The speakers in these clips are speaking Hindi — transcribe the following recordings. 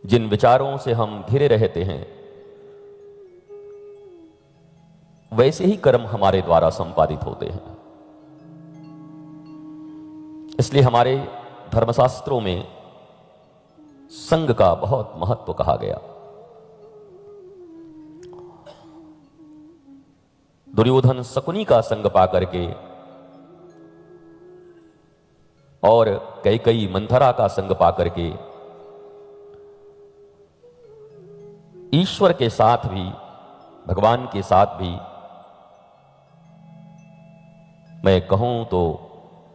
जिन विचारों से हम घिरे रहते हैं, वैसे ही कर्म हमारे द्वारा संपादित होते हैं। इसलिए हमारे धर्मशास्त्रों में संग का बहुत महत्व कहा गया। दुर्योधन शकुनी का संग पा करके और कैकेयी मंथरा का संग पा करके ईश्वर के साथ भी, भगवान के साथ भी मैं कहूं तो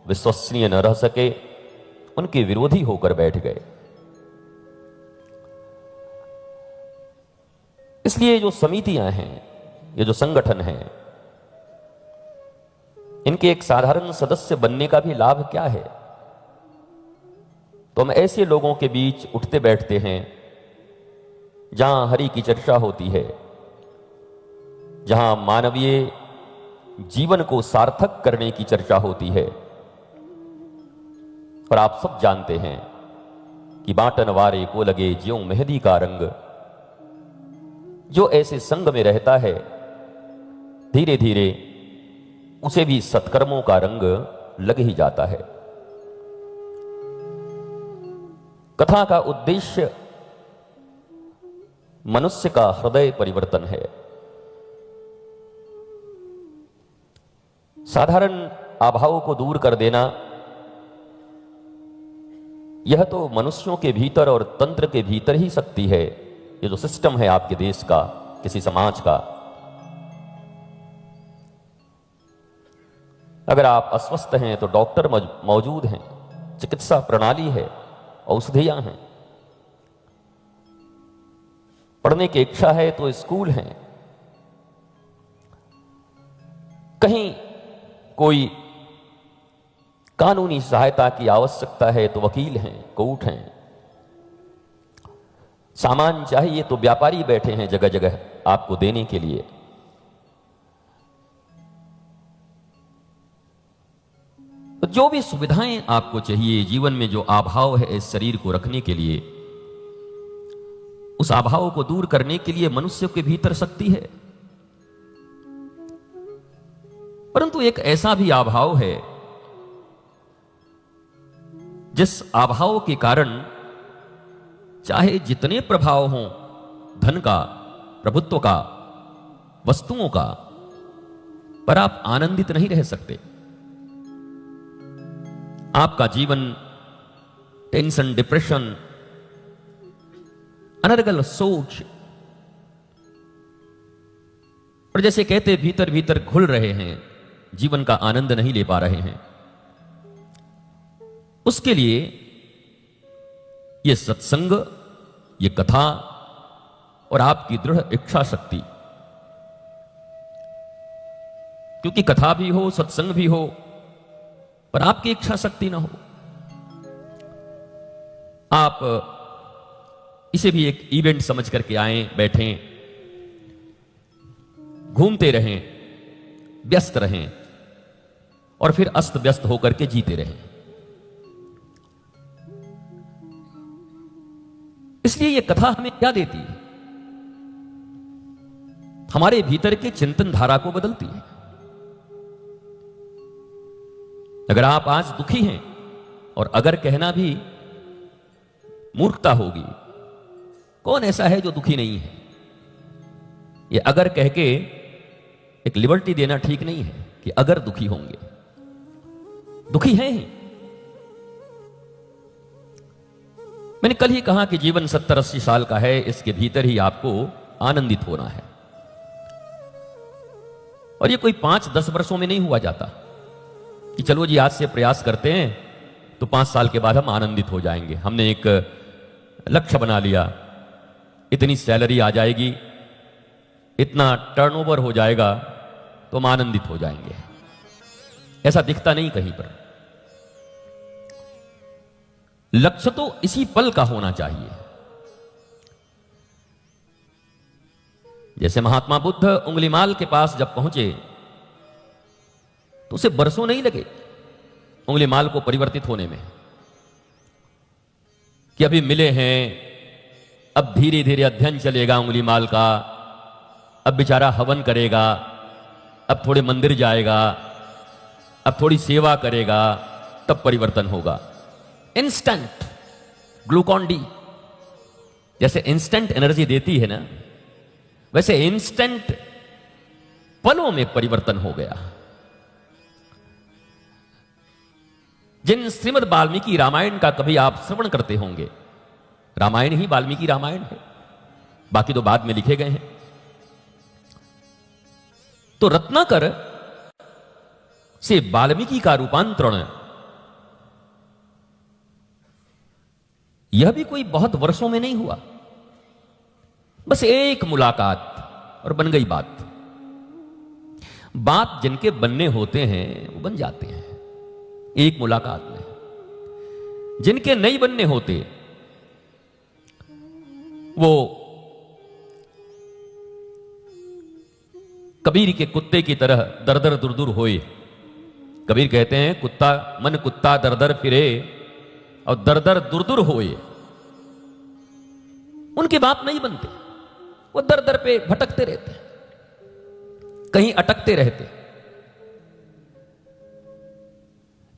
विश्वसनीय न रह सके, उनके विरोधी होकर बैठ गए। इसलिए जो समितियां हैं, ये जो संगठन हैं, इनके एक साधारण सदस्य बनने का भी लाभ क्या है? तो हम ऐसे लोगों के बीच उठते बैठते हैं जहां हरि की चर्चा होती है, जहां मानवीय जीवन को सार्थक करने की चर्चा होती है। और आप सब जानते हैं कि बाटन वारे को लगे ज्यों मेहंदी का रंग। जो ऐसे संग में रहता है, धीरे धीरे उसे भी सत्कर्मों का रंग लग ही जाता है। कथा का उद्देश्य मनुष्य का हृदय परिवर्तन है। साधारण अभावों को दूर कर देना, यह तो मनुष्यों के भीतर और तंत्र के भीतर ही शक्ति है। ये जो सिस्टम है आपके देश का, किसी समाज का, अगर आप अस्वस्थ हैं तो डॉक्टर मौजूद हैं, चिकित्सा प्रणाली है, औषधियां हैं। पढ़ने की इच्छा है तो स्कूल हैं। कहीं कोई कानूनी सहायता की आवश्यकता है तो वकील हैं, कोर्ट हैं। सामान चाहिए तो व्यापारी बैठे हैं जगह जगह आपको देने के लिए। तो जो भी सुविधाएं आपको चाहिए जीवन में, जो अभाव है इस शरीर को रखने के लिए, उस अभाव को दूर करने के लिए मनुष्य के भीतर शक्ति है। परंतु एक ऐसा भी अभाव है जिस अभाव के कारण चाहे जितने प्रभाव हों, धन का, प्रभुत्व का, वस्तुओं का, पर आप आनंदित नहीं रह सकते। आपका जीवन टेंशन, डिप्रेशन, अनर्गल सोच, और जैसे कहते भीतर भीतर घुल रहे हैं, जीवन का आनंद नहीं ले पा रहे हैं। उसके लिए ये सत्संग, ये कथा और आपकी दृढ़ इच्छा शक्ति, क्योंकि कथा भी हो, सत्संग भी हो, पर आपकी इच्छा शक्ति ना हो, आप इसे भी एक इवेंट समझ करके आए, बैठें, घूमते रहें, व्यस्त रहें और फिर अस्त व्यस्त होकर के जीते रहें। इसलिए यह कथा हमें क्या देती है? हमारे भीतर के चिंतन धारा को बदलती है। अगर आप आज दुखी हैं, और अगर कहना भी मूर्खता होगी, कौन ऐसा है जो दुखी नहीं है? ये अगर कह के एक लिबर्टी देना ठीक नहीं है कि अगर दुखी होंगे, दुखी हैं ही। मैंने कल ही कहा कि जीवन 70-80 साल का है, इसके भीतर ही आपको आनंदित होना है। और ये कोई 5-10 वर्षों में नहीं हुआ जाता कि चलो जी आज से प्रयास करते हैं तो 5 साल के बाद हम आनंदित हो जाएंगे। हमने एक लक्ष्य बना लिया, इतनी सैलरी आ जाएगी, इतना टर्नओवर हो जाएगा तो हम आनंदित हो जाएंगे। ऐसा दिखता नहीं कहीं पर। लक्ष्य तो इसी पल का होना चाहिए। जैसे महात्मा बुद्ध उंगलीमाल के पास जब पहुंचे तो उसे बरसों नहीं लगे उंगलीमाल को परिवर्तित होने में, कि अभी मिले हैं, अब धीरे धीरे अध्ययन चलेगा अंगुलीमाल का, अब बेचारा हवन करेगा, अब थोड़े मंदिर जाएगा, अब थोड़ी सेवा करेगा, तब परिवर्तन होगा। इंस्टेंट ग्लूकॉन डी जैसे इंस्टेंट एनर्जी देती है ना, वैसे इंस्टेंट पलों में परिवर्तन हो गया। जिन श्रीमद् वाल्मीकि रामायण का कभी आप श्रवण करते होंगे, रामायण ही वाल्मीकि रामायण है, बाकी तो बाद में लिखे गए हैं। तो रत्नाकर से वाल्मीकि का रूपांतरण यह भी कोई बहुत वर्षों में नहीं हुआ, बस एक मुलाकात और बन गई बात। बात जिनके बनने होते हैं वो बन जाते हैं एक मुलाकात में। जिनके नहीं बनने होते वो कबीर के कुत्ते की तरह दर दर दूर दूर होए। कबीर कहते हैं कुत्ता मन कुत्ता दर दर फिरे और दर दर दूर दूर होए। उनकी बात नहीं बनती, वो दर दर पे भटकते रहते, कहीं अटकते रहते।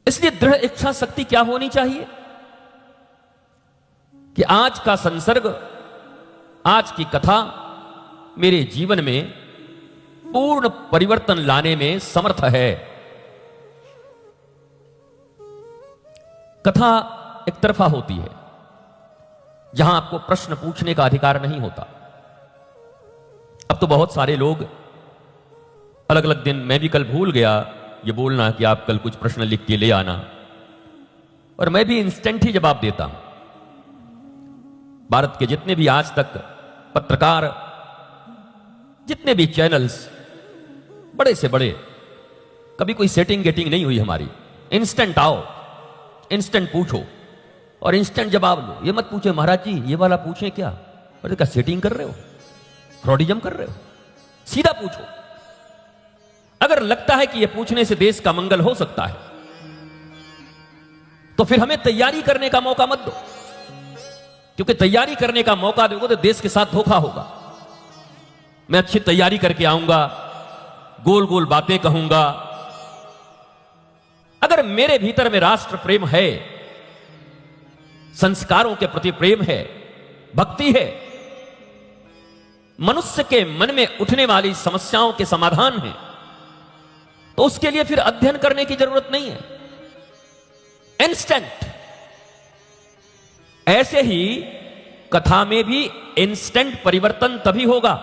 इसलिए दृढ़ इच्छा शक्ति क्या होनी चाहिए कि आज का संसर्ग, आज की कथा मेरे जीवन में पूर्ण परिवर्तन लाने में समर्थ है। कथा एक तरफा होती है, जहां आपको प्रश्न पूछने का अधिकार नहीं होता। अब तो बहुत सारे लोग अलग अलग दिन, मैं भी कल भूल गया ये बोलना कि आप कल कुछ प्रश्न लिख के ले आना, और मैं भी इंस्टेंट ही जवाब देता हूं। भारत के जितने भी आज तक पत्रकार, जितने भी चैनल्स, बड़े से बड़े, कभी कोई सेटिंग गेटिंग नहीं हुई हमारी। इंस्टेंट आओ, इंस्टेंट पूछो और इंस्टेंट जवाब लो। ये मत पूछे महाराज जी ये वाला पूछे क्या, अरे क्या सेटिंग कर रहे हो, फ्रॉडिज्म कर रहे हो। सीधा पूछो। अगर लगता है कि यह पूछने से देश का मंगल हो सकता है तो फिर हमें तैयारी करने का मौका मत दो, क्योंकि तैयारी करने का मौका दोगे तो देश के साथ धोखा होगा। मैं अच्छी तैयारी करके आऊंगा, गोल गोल बातें कहूंगा। अगर मेरे भीतर में राष्ट्र प्रेम है, संस्कारों के प्रति प्रेम है, भक्ति है, मनुष्य के मन में उठने वाली समस्याओं के समाधान है, तो उसके लिए फिर अध्ययन करने की जरूरत नहीं है। इंस्टेंट। ऐसे ही कथा में भी इंस्टेंट परिवर्तन तभी होगा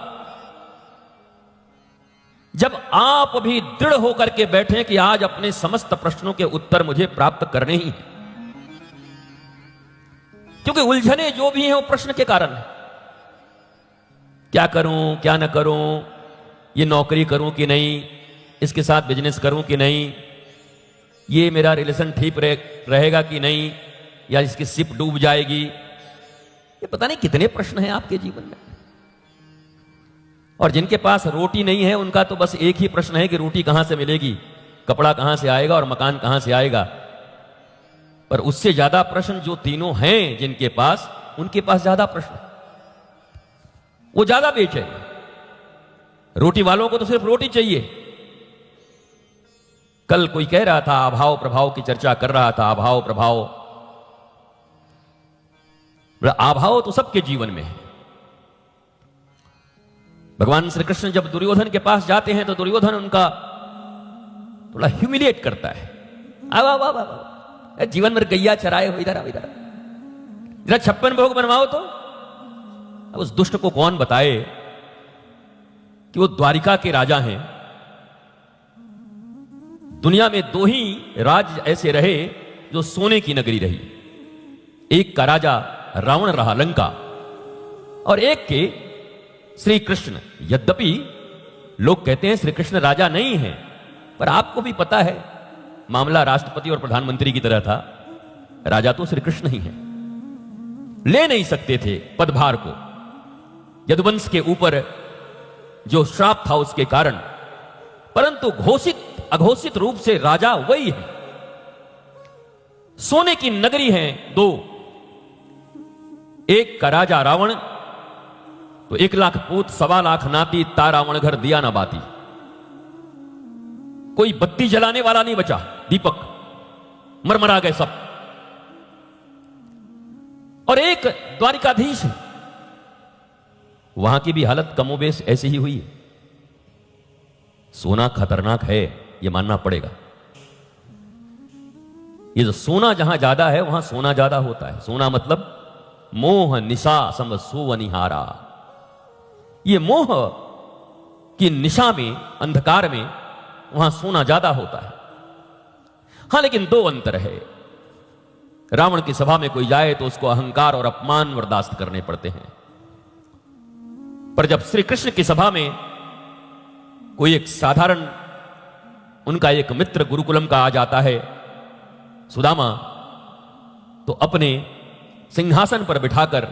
जब आप भी दृढ़ होकर के बैठे कि आज अपने समस्त प्रश्नों के उत्तर मुझे प्राप्त करने ही हैं। क्योंकि उलझने जो भी हैं वो प्रश्न के कारण है। क्या करूं क्या न करूं, ये नौकरी करूं कि नहीं, इसके साथ बिजनेस करूं कि नहीं, ये मेरा रिलेशन ठीक रहेगा कि नहीं, या इसकी शिप डूब जाएगी। ये पता नहीं कितने प्रश्न हैं आपके जीवन में। और जिनके पास रोटी नहीं है उनका तो बस एक ही प्रश्न है कि रोटी कहां से मिलेगी, कपड़ा कहां से आएगा और मकान कहां से आएगा। पर उससे ज्यादा प्रश्न जो तीनों हैं जिनके पास, उनके पास ज्यादा प्रश्न, वो ज्यादा बेचैन। रोटी वालों को तो सिर्फ रोटी चाहिए। कल कोई कह रहा था, अभाव प्रभाव की चर्चा कर रहा था, अभाव प्रभाव। अभाव तो सबके जीवन में है। भगवान श्री कृष्ण जब दुर्योधन के पास जाते हैं तो दुर्योधन उनका थोड़ा ह्यूमिलिएट करता है। जीवन भर गैया चराए हो, इधर आओ, इधर जरा 56 भोग बनवाओ तो। अब उस दुष्ट को कौन बताए कि वो द्वारिका के राजा हैं। दुनिया में 2 ही राज ऐसे रहे जो सोने की नगरी रही। एक का राजा रावण रहा, लंका, और एक के श्री कृष्ण। यद्यपि लोग कहते हैं श्री कृष्ण राजा नहीं है, पर आपको भी पता है मामला राष्ट्रपति और प्रधानमंत्री की तरह था। राजा तो श्री कृष्ण ही है। ले नहीं सकते थे पदभार को, यदुवंश के ऊपर जो श्राप था उसके कारण, परंतु घोषित अघोषित रूप से राजा वही है। सोने की नगरी है 2, एक का राजा रावण तो 1 लाख पूत 1.25 लाख नाती, ता रावण घर दिया ना बाती। कोई बत्ती जलाने वाला नहीं बचा, दीपक मरमरा गए सब। और एक द्वारिकाधीश है, वहां की भी हालत कमोबेश ऐसी ही हुई है। सोना खतरनाक है, यह मानना पड़ेगा। ये जो सोना जहां ज्यादा है वहां सोना ज्यादा होता है। सोना मतलब मोह निशा सम सोवनिहारा। ये मोह की निशा में, अंधकार में, वहां सोना ज्यादा होता है। हां, लेकिन 2 अंतर है। रावण की सभा में कोई जाए तो उसको अहंकार और अपमान बर्दाश्त करने पड़ते हैं, पर जब श्री कृष्ण की सभा में कोई एक साधारण उनका एक मित्र गुरुकुलम का आ जाता है, सुदामा, तो अपने सिंहासन पर बिठाकर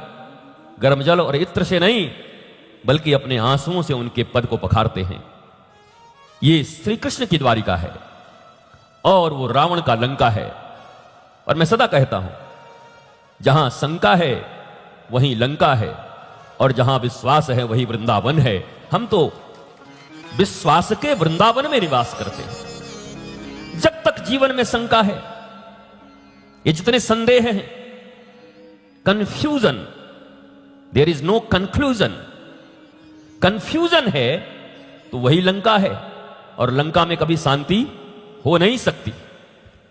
गर्म जल और इत्र से नहीं बल्कि अपने आंसुओं से उनके पद को पखारते हैं। ये श्री कृष्ण की द्वारिका है और वो रावण का लंका है। और मैं सदा कहता हूं, जहां शंका है वहीं लंका है, और जहां विश्वास है वहीं वृंदावन है। हम तो विश्वास के वृंदावन में निवास करते हैं। जब तक जीवन में शंका है, ये जितने संदेह हैं, confusion, there is no conclusion, confusion है, तो वही लंका है, और लंका में कभी शांति हो नहीं सकती।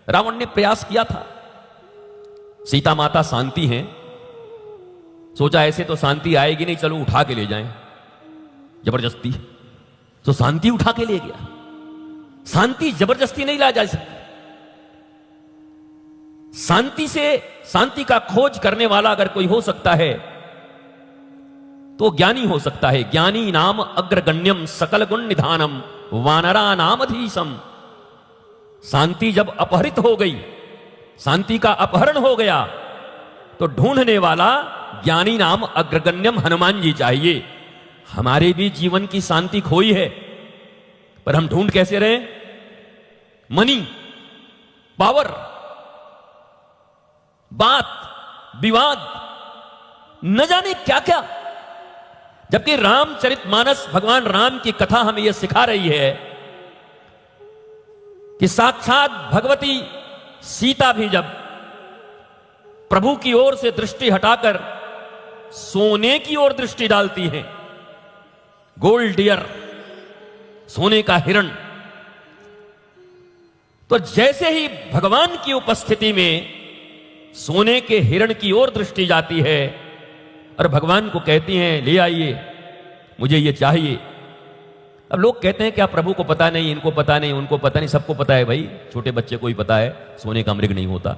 रावण ने प्रयास किया था, सीता माता शांति हैं, सोचा ऐसे तो शांति आएगी नहीं, चलो उठा के ले जाएं, जबरदस्ती। तो शांति उठा के ले गया। शांति जबरदस्ती नहीं ला जा सकती। शांति से, शांति का खोज करने वाला अगर कोई हो सकता है तो ज्ञानी हो सकता है। ज्ञानी नाम अग्रगण्यम सकल गुण निधानम वानरा नाम अधीशम। शांति जब अपहरित हो गई, शांति का अपहरण हो गया, तो ढूंढने वाला ज्ञानी नाम अग्रगण्यम हनुमान जी चाहिए। हमारे भी जीवन की शांति खोई है, पर हम ढूंढ कैसे रहे? मनी, पावर, बात, विवाद, न जाने क्या क्या। जबकि रामचरितमानस, भगवान राम की कथा हमें यह सिखा रही है कि साक्षात भगवती सीता भी जब प्रभु की ओर से दृष्टि हटाकर सोने की ओर दृष्टि डालती हैं, गोल्ड डियर, सोने का हिरण, तो जैसे ही भगवान की उपस्थिति में सोने के हिरण की ओर दृष्टि जाती है और भगवान को कहती हैं, ले आइए, मुझे ये चाहिए। अब लोग कहते हैं क्या प्रभु को पता नहीं, इनको पता नहीं, उनको पता नहीं, सबको पता है भाई, छोटे बच्चे को ही पता है सोने का मृग नहीं होता।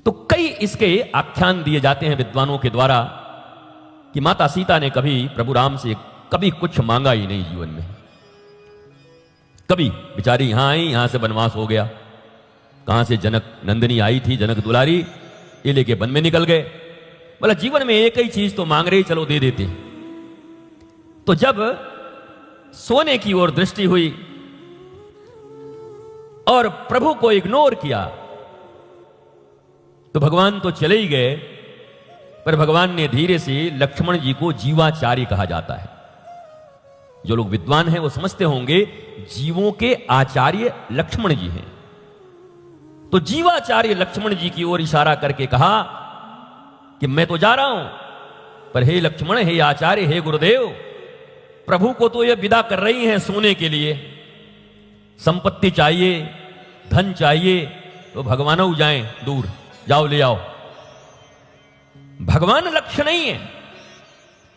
तो कई इसके आख्यान दिए जाते हैं विद्वानों के द्वारा कि माता सीता ने कभी प्रभु राम से कभी कुछ मांगा ही नहीं जीवन में। कभी बेचारी यहां आई, यहां से वनवास हो गया, कहां से जनक नंदिनी आई थी, जनक दुलारी, ये लेके वन में निकल गए। बोला जीवन में एक ही चीज तो मांग रही, चलो दे देते। तो जब सोने की ओर दृष्टि हुई और प्रभु को इग्नोर किया, तो भगवान तो चले ही गए, पर भगवान ने धीरे से, लक्ष्मण जी को जीवाचार्य कहा जाता है। जो लोग विद्वान हैं वो समझते होंगे जीवों के आचार्य लक्ष्मण जी हैं। तो जीवाचार्य लक्ष्मण जी की ओर इशारा करके कहा कि मैं तो जा रहा हूं, पर हे लक्ष्मण, हे आचार्य, हे गुरुदेव, प्रभु को तो ये विदा कर रही हैं सोने के लिए, संपत्ति चाहिए, धन चाहिए, तो भगवान जाएं दूर, जाओ ले आओ। भगवान लक्ष्य नहीं है,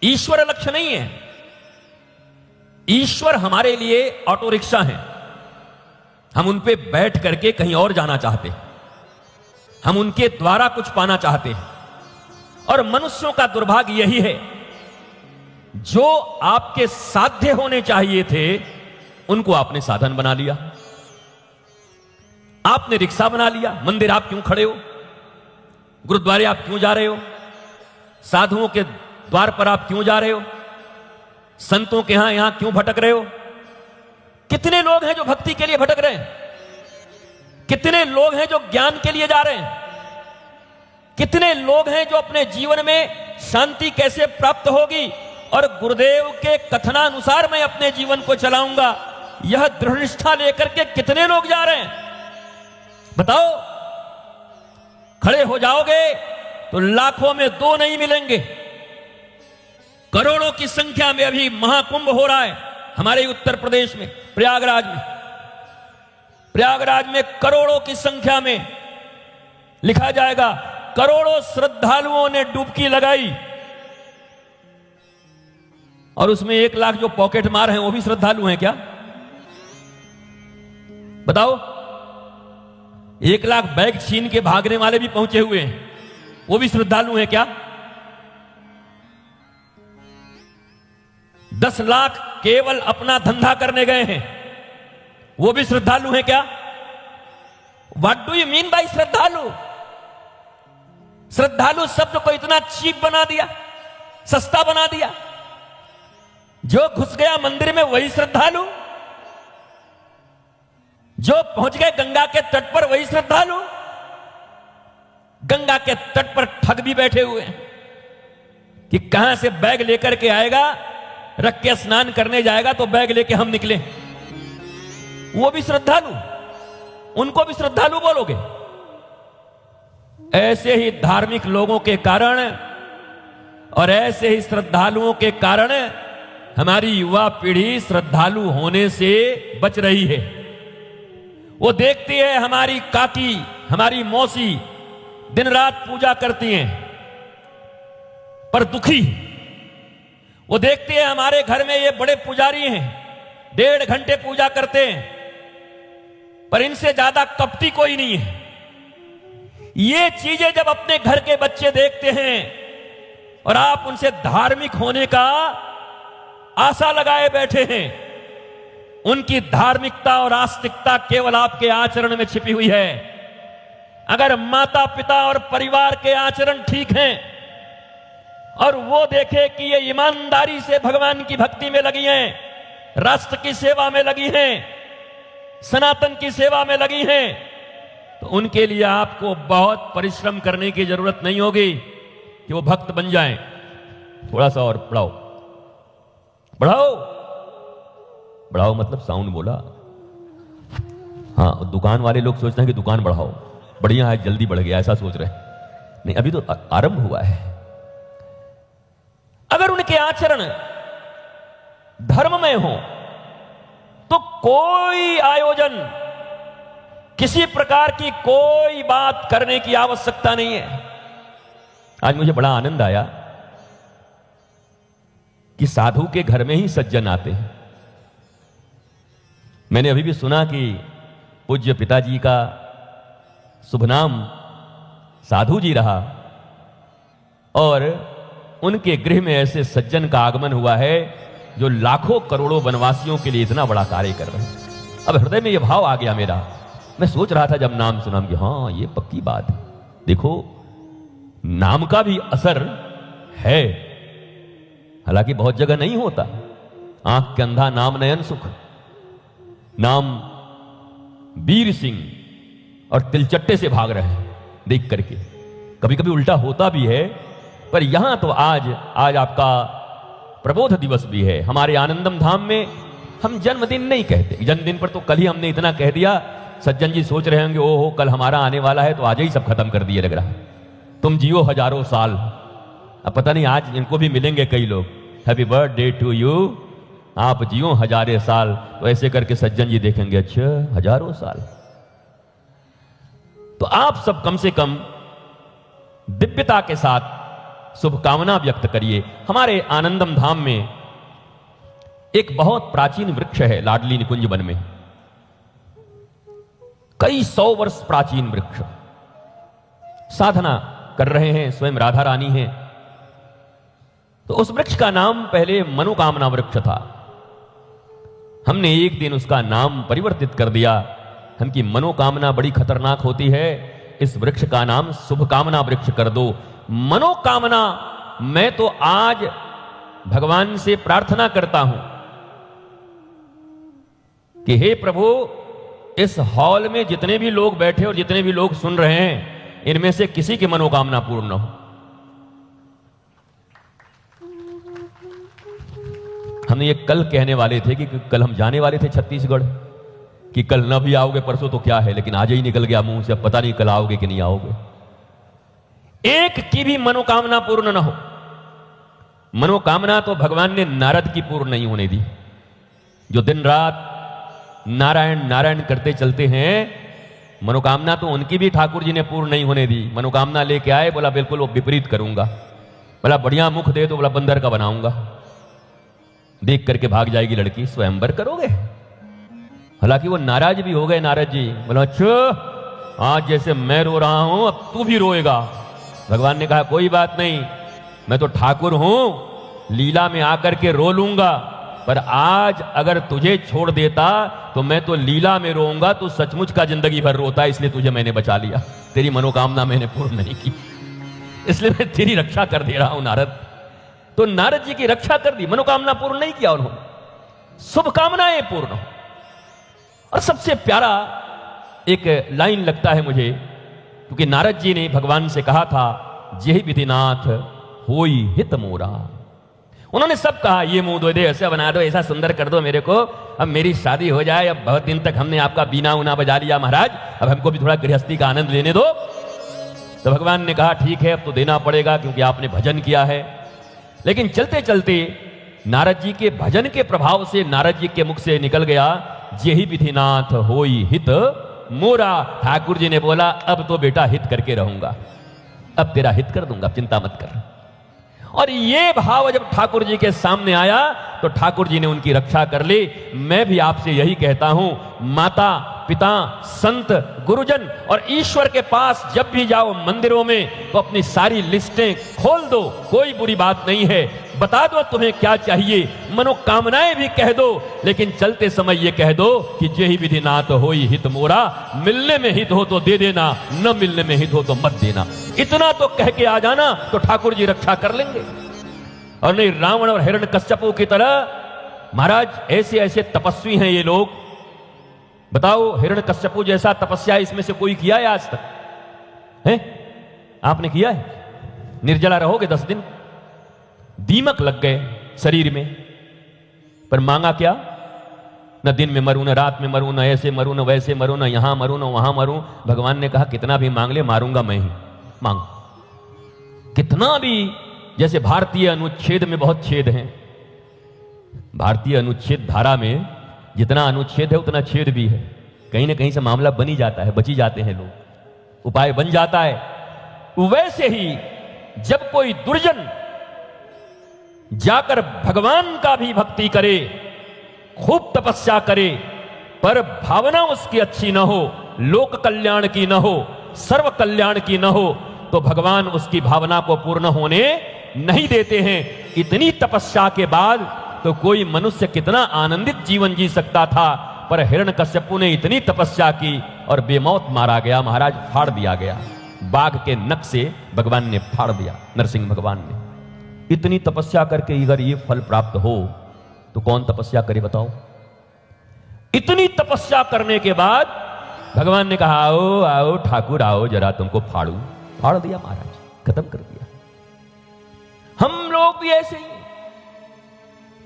ईश्वर लक्ष्य नहीं है। ईश्वर हमारे लिए ऑटो रिक्शा है, हम उन पे बैठ करके कहीं और जाना चाहते हैं, हम उनके द्वारा कुछ पाना चाहते हैं। और मनुष्यों का दुर्भाग्य यही है, जो आपके साध्य होने चाहिए थे उनको आपने साधन बना लिया, आपने रिक्शा बना लिया। मंदिर आप क्यों खड़े हो, गुरुद्वारे आप क्यों जा रहे हो, साधुओं के द्वार पर आप क्यों जा रहे हो, संतों के यहां क्यों भटक रहे हो? कितने लोग हैं जो भक्ति के लिए भटक रहे हैं, कितने लोग हैं जो ज्ञान के लिए जा रहे हैं, कितने लोग हैं जो अपने जीवन में शांति कैसे प्राप्त होगी और गुरुदेव के कथनानुसार मैं अपने जीवन को चलाऊंगा, यह दृढ़ निष्ठा लेकर के कितने लोग जा रहे हैं बताओ। खड़े हो जाओगे तो लाखों में 2 नहीं मिलेंगे, करोड़ों की संख्या में अभी महाकुंभ हो रहा है हमारे उत्तर प्रदेश में, प्रयागराज में करोड़ों की संख्या में, लिखा जाएगा करोड़ों श्रद्धालुओं ने डुबकी लगाई और उसमें 1 लाख जो पॉकेट मार हैं वो भी श्रद्धालु हैं क्या बताओ। 1 लाख बैग छीन के भागने वाले भी पहुंचे हुए हैं, वो भी श्रद्धालु हैं क्या। 10 लाख केवल अपना धंधा करने गए हैं, वो भी श्रद्धालु हैं क्या। What do you mean by श्रद्धालु। श्रद्धालु शब्द को इतना चीप बना दिया, सस्ता बना दिया। जो घुस गया मंदिर में वही श्रद्धालु, जो पहुंच गए गंगा के तट पर वही श्रद्धालु। गंगा के तट पर ठग भी बैठे हुए हैं कि कहां से बैग लेकर के आएगा, रख के स्नान करने जाएगा तो बैग लेके हम निकले, वो भी श्रद्धालु, उनको भी श्रद्धालु बोलोगे। ऐसे ही धार्मिक लोगों के कारण और ऐसे ही श्रद्धालुओं के कारण हमारी युवा पीढ़ी श्रद्धालु होने से बच रही है। वो देखती है हमारी काकी, हमारी मौसी दिन रात पूजा करती हैं पर दुखी। वो देखती है हमारे घर में ये बड़े पुजारी हैं, 1.5 घंटे पूजा करते हैं पर इनसे ज्यादा कपटी कोई नहीं है। ये चीजें जब अपने घर के बच्चे देखते हैं और आप उनसे धार्मिक होने का आशा लगाए बैठे हैं, उनकी धार्मिकता और आस्तिकता केवल आपके आचरण में छिपी हुई है। अगर माता पिता और परिवार के आचरण ठीक हैं और वो देखे कि ये ईमानदारी से भगवान की भक्ति में लगी हैं, राष्ट्र की सेवा में लगी हैं, सनातन की सेवा में लगी हैं, तो उनके लिए आपको बहुत परिश्रम करने की जरूरत नहीं होगी कि वो भक्त बन जाएं। थोड़ा सा और बढ़ाओ, बढ़ाओ, बढ़ाओ मतलब साउंड बोला। हाँ, दुकान वाले लोग सोचते हैं कि दुकान बढ़ाओ, बढ़िया है, जल्दी बढ़ गया, ऐसा सोच रहे हैं। नहीं, अभी तो आरंभ हुआ है। अगर उनके आचरण धर्ममय हो तो कोई आयोजन, किसी प्रकार की कोई बात करने की आवश्यकता नहीं है। आज मुझे बड़ा आनंद आया कि साधु के घर में ही सज्जन आते हैं। मैंने अभी भी सुना कि पूज्य पिताजी का शुभ नाम साधु जी रहा और उनके गृह में ऐसे सज्जन का आगमन हुआ है जो लाखों करोड़ों वनवासियों के लिए इतना बड़ा कार्य कर रहे हैं। अब हृदय में यह भाव आ गया मेरा। मैं सोच रहा था जब नाम सुना कि हाँ, ये पक्की बात है। देखो, नाम का भी असर है, हालांकि बहुत जगह नहीं होता। आंख के अंधा नाम नयन सुख, नाम वीर सिंह और तिलचट्टे से भाग रहे हैं देख करके। कभी कभी उल्टा होता भी है, पर यहां तो आज आपका प्रबोध दिवस भी है। हमारे आनंदम धाम में हम जन्मदिन नहीं कहते। जन्मदिन पर तो कल ही हमने इतना कह दिया, सज्जन जी सोच रहे होंगे ओहो कल हमारा आने वाला है, तो आज ही सब खत्म कर दिए लग रहा। तुम जियो हजारों साल। अब पता नहीं आज इनको भी मिलेंगे कई लोग, हैप्पी बर्थडे टू यू, आप जियो हजारे साल। तो ऐसे करके सज्जन जी देखेंगे, अच्छा हजारों साल। तो आप सब कम से कम दिव्यता के साथ शुभकामना व्यक्त करिए। हमारे आनंदम धाम में एक बहुत प्राचीन वृक्ष है लाडली निकुंज वन में, कई 100 वर्ष प्राचीन वृक्ष। साधना कर रहे हैं, स्वयं राधा रानी हैं। तो उस वृक्ष का नाम पहले मनोकामना वृक्ष था। हमने एक दिन उसका नाम परिवर्तित कर दिया। हम की मनोकामना बड़ी खतरनाक होती है, इस वृक्ष का नाम शुभकामना वृक्ष कर दो। मनोकामना, मैं तो आज भगवान से प्रार्थना करता हूं कि हे प्रभु, इस हॉल में जितने भी लोग बैठे और जितने भी लोग सुन रहे हैं, इनमें से किसी की मनोकामना पूर्ण हो। हम ये कल कहने वाले थे कि कल हम जाने वाले थे छत्तीसगढ़, कि कल न भी आओगे परसों तो क्या है, लेकिन आज ही निकल गया मुंह से, अब पता नहीं कल आओगे कि नहीं आओगे। एक की भी मनोकामना पूर्ण न हो। मनोकामना तो भगवान ने नारद की पूर्ण नहीं होने दी, जो दिन रात नारायण नारायण करते चलते हैं। मनोकामना तो उनकी भी ठाकुर जी ने पूर्ण नहीं होने दी। मनोकामना लेके आए, बोला बिल्कुल वो विपरीत करूंगा, बोला बढ़िया मुख दे तो बोला बंदर का बनाऊंगा। देख करके भाग जाएगी लड़की, स्वयंवर करोगे। हालांकि वो नाराज भी हो गए नारद जी, बोला अच्छा आज जैसे मैं रो रहा हूं अब तू भी रोएगा। भगवान ने कहा कोई बात नहीं, मैं तो ठाकुर हूं, लीला में आकर के रो लूंगा, पर आज अगर तुझे छोड़ देता तो मैं तो लीला में रोऊंगा, तू सचमुच का जिंदगी भर रोता है, इसलिए तुझे मैंने बचा लिया। तेरी मनोकामना मैंने पूर्ण नहीं की, इसलिए मैं तेरी रक्षा कर दे रहा हूं नारद। तो नारद जी की रक्षा कर दी, मनोकामना पूर्ण नहीं किया उन्होंने, शुभकामनाएं पूर्ण हो। और सबसे प्यारा एक लाइन लगता है मुझे, क्योंकि नारद जी ने भगवान से कहा था जेहि विधिनाथ होई हित मोरा। उन्होंने सब कहा ये मुंह दो दे, ऐसा बना दो, ऐसा सुंदर कर दो मेरे को, अब मेरी शादी हो जाए, अब बहुत दिन तक हमने आपका बीना उना बजा लिया महाराज, अब हमको भी थोड़ा गृहस्थी का आनंद लेने दो। तो भगवान ने कहा ठीक है अब तो देना पड़ेगा, क्योंकि आपने भजन किया है। लेकिन चलते चलते नारद जी के भजन के प्रभाव से नारद जी के मुख से निकल गया जेहि विधिनाथ होई हित मोरा। ठाकुर जी ने बोला अब तो बेटा हित करके रहूंगा, अब तेरा हित कर दूंगा, चिंता मत कर। और ये भाव जब ठाकुर जी के सामने आया तो ठाकुर जी ने उनकी रक्षा कर ली। मैं भी आपसे यही कहता हूं, माता पिता संत गुरुजन और ईश्वर के पास जब भी जाओ मंदिरों में तो अपनी सारी लिस्टें खोल दो, कोई बुरी बात नहीं है, बता दो तुम्हें क्या चाहिए, मनोकामनाएं भी कह दो, लेकिन चलते समय ये कह दो कि जेहि विधिनाथ होई हित मोरा। मिलने में हित हो तो दे देना, न मिलने में हित हो तो मत देना। इतना तो कह के आ जाना तो ठाकुर जी रक्षा कर लेंगे। और नहीं रावण और हिरण्यकश्यपु की तरह महाराज ऐसे ऐसे तपस्वी हैं ये लोग। बताओ हिरण्यकश्यपु जैसा तपस्या इसमें से कोई किया है आज तक? है आपने किया है? निर्जला रहोगे 10 दिन, दीमक लग गए शरीर में, पर मांगा क्या? न दिन में मरूं, न रात में मरूं, न ऐसे मरूं, न वैसे मरूं, न यहां मरूं, न वहां मरूं। भगवान ने कहा कितना भी मांग ले, मारूंगा मैं ही, मांग। कितना भी, जैसे भारतीय अनुच्छेद में बहुत छेद हैं, भारतीय अनुच्छेद धारा में जितना अनुच्छेद है उतना छेद भी है। कहीं ना कहीं से मामला बन ही जाता है, बची जाते हैं लोग, उपाय बन जाता है। वैसे ही जब कोई दुर्जन जाकर भगवान का भी भक्ति करे, खूब तपस्या करे, पर भावना उसकी अच्छी न हो, लोक कल्याण की न हो, सर्व कल्याण की न हो, तो भगवान उसकी भावना को पूर्ण होने नहीं देते हैं। इतनी तपस्या के बाद तो कोई मनुष्य कितना आनंदित जीवन जी सकता था, पर हिरण्यकश्यपु ने इतनी तपस्या की और बेमौत मारा गया महाराज, फाड़ दिया गया। बाघ के नख से भगवान ने फाड़ दिया, नरसिंह भगवान ने। इतनी तपस्या करके अगर ये फल प्राप्त हो तो कौन तपस्या करे बताओ? इतनी तपस्या करने के बाद भगवान ने कहा आओ आओ ठाकुर आओ, जरा तुमको फाड़ू। फाड़ दिया महाराज, खत्म कर दिया। हम लोग भी ऐसे ही,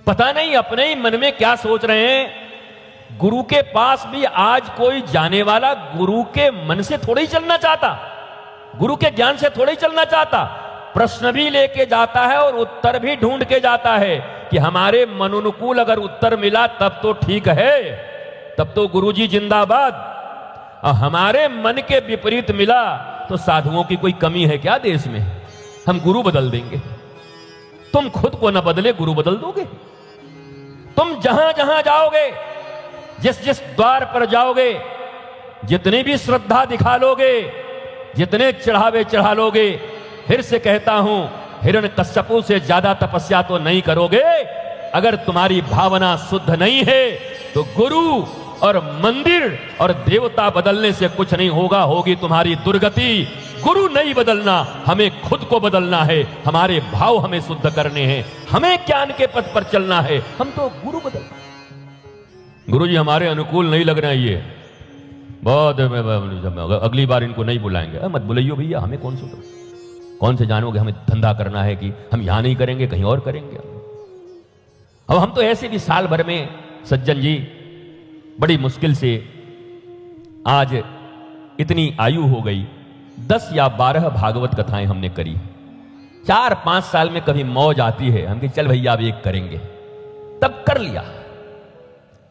पता नहीं अपने ही मन में क्या सोच रहे हैं। गुरु के पास भी आज कोई जाने वाला गुरु के मन से थोड़ा ही चलना चाहता, गुरु के ज्ञान से थोड़ा ही चलना चाहता। प्रश्न भी लेके जाता है और उत्तर भी ढूंढ के जाता है कि हमारे मनोनुकूल अगर उत्तर मिला तब तो ठीक है, तब तो गुरुजी जिंदाबाद। और हमारे मन के विपरीत मिला तो साधुओं की कोई कमी है क्या देश में? हम गुरु बदल देंगे। तुम खुद को न बदले गुरु बदल दोगे। तुम जहां जहां जाओगे, जिस जिस द्वार पर जाओगे, जितनी भी श्रद्धा दिखा लोगे, जितने चढ़ावे चढ़ा लोगे, फिर से कहता हूं हिरण्यकश्यपु से ज्यादा तपस्या तो नहीं करोगे। अगर तुम्हारी भावना शुद्ध नहीं है तो गुरु और मंदिर और देवता बदलने से कुछ नहीं होगा, होगी तुम्हारी दुर्गति। गुरु नहीं बदलना, हमें खुद को बदलना है, हमारे भाव हमें शुद्ध करने हैं, हमें ज्ञान के पथ पर चलना है। हम तो गुरु बदल, गुरु जी हमारे अनुकूल नहीं लग रहे हैं, ये बहुत अगली बार इनको नहीं बुलाएंगे। मत बुलाइयो भैया, हमें कौन से जानोगे? हमें धंधा करना है कि हम यहां नहीं करेंगे, कहीं और करेंगे। अब हम तो ऐसे भी साल भर में सज्जन जी बड़ी मुश्किल से आज इतनी आयु हो गई, 10 या 12 भागवत कथाएं हमने करी। 4-5 साल में कभी मौज आती है, हम कहे चल भैया अब एक करेंगे, तब कर लिया।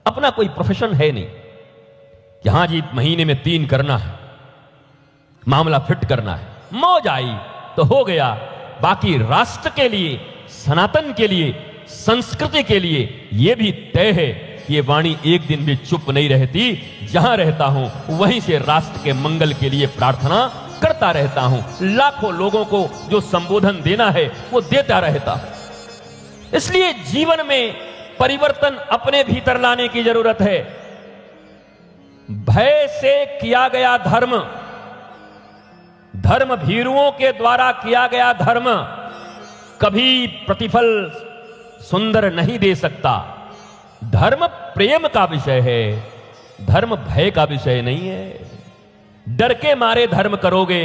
अपना कोई प्रोफेशन है नहीं कि हां जी महीने में 3 करना है, मामला फिट करना है। मौज आई तो हो गया, बाकी राष्ट्र के लिए, सनातन के लिए, संस्कृति के लिए यह भी तय है कि ये वाणी एक दिन भी चुप नहीं रहती। जहां रहता हूं वहीं से राष्ट्र के मंगल के लिए प्रार्थना करता रहता हूं। लाखों लोगों को जो संबोधन देना है वो देता रहता। इसलिए जीवन में परिवर्तन अपने भीतर लाने की जरूरत है। भय से किया गया धर्म, धर्म भीरुओं के द्वारा किया गया धर्म कभी प्रतिफल सुंदर नहीं दे सकता। धर्म प्रेम का विषय है, धर्म भय का विषय नहीं है। डर के मारे धर्म करोगे,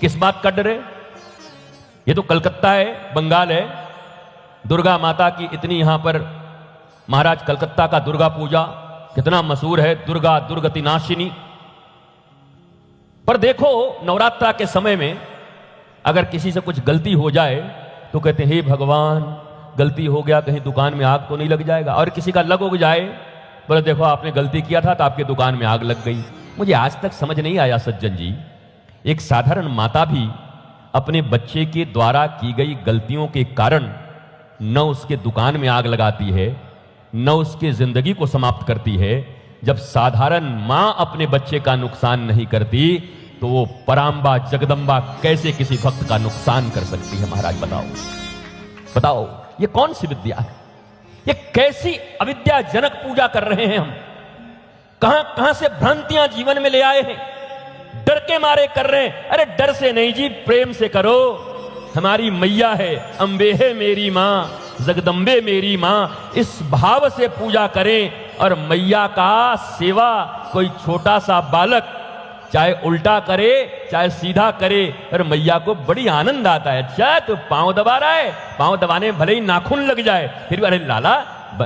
किस बात का डर है? ये तो कलकत्ता है, बंगाल है, दुर्गा माता की इतनी यहां पर, महाराज कलकत्ता का दुर्गा पूजा कितना मशहूर है, दुर्गा दुर्गति नाशिनी। पर देखो नवरात्रा के समय में अगर किसी से कुछ गलती हो जाए तो कहते हैं हे भगवान गलती हो गया, कहीं दुकान में आग तो नहीं लग जाएगा। और किसी का लग जाए, बोले देखो आपने गलती किया था तो आपके दुकान में आग लग गई। मुझे आज तक समझ नहीं आया सज्जन जी, एक साधारण माता भी अपने बच्चे के द्वारा की गई गलतियों के कारण न उसके दुकान में आग लगाती है, न उसकी जिंदगी को समाप्त करती है। जब साधारण मां अपने बच्चे का नुकसान नहीं करती तो वो परांबा जगदंबा कैसे किसी भक्त का नुकसान कर सकती है? महाराज बताओ बताओ, ये कौन सी विद्या है? ये कैसी अविद्याजनक पूजा कर रहे हैं हम? कहां कहां से भ्रांतियां जीवन में ले आए हैं? डर के मारे कर रहे हैं। अरे डर से नहीं जी, प्रेम से करो। हमारी मैया है, अंबे है मेरी मां, जगदम्बे मेरी मां, इस भाव से पूजा करें। और मैया का सेवा कोई छोटा सा बालक चाहे उल्टा करे चाहे सीधा करे, और मैया को बड़ी आनंद आता है। अच्छा तो पांव दबा रहा है, पांव दबाने में भले ही नाखून लग जाए, फिर भी अरे लाला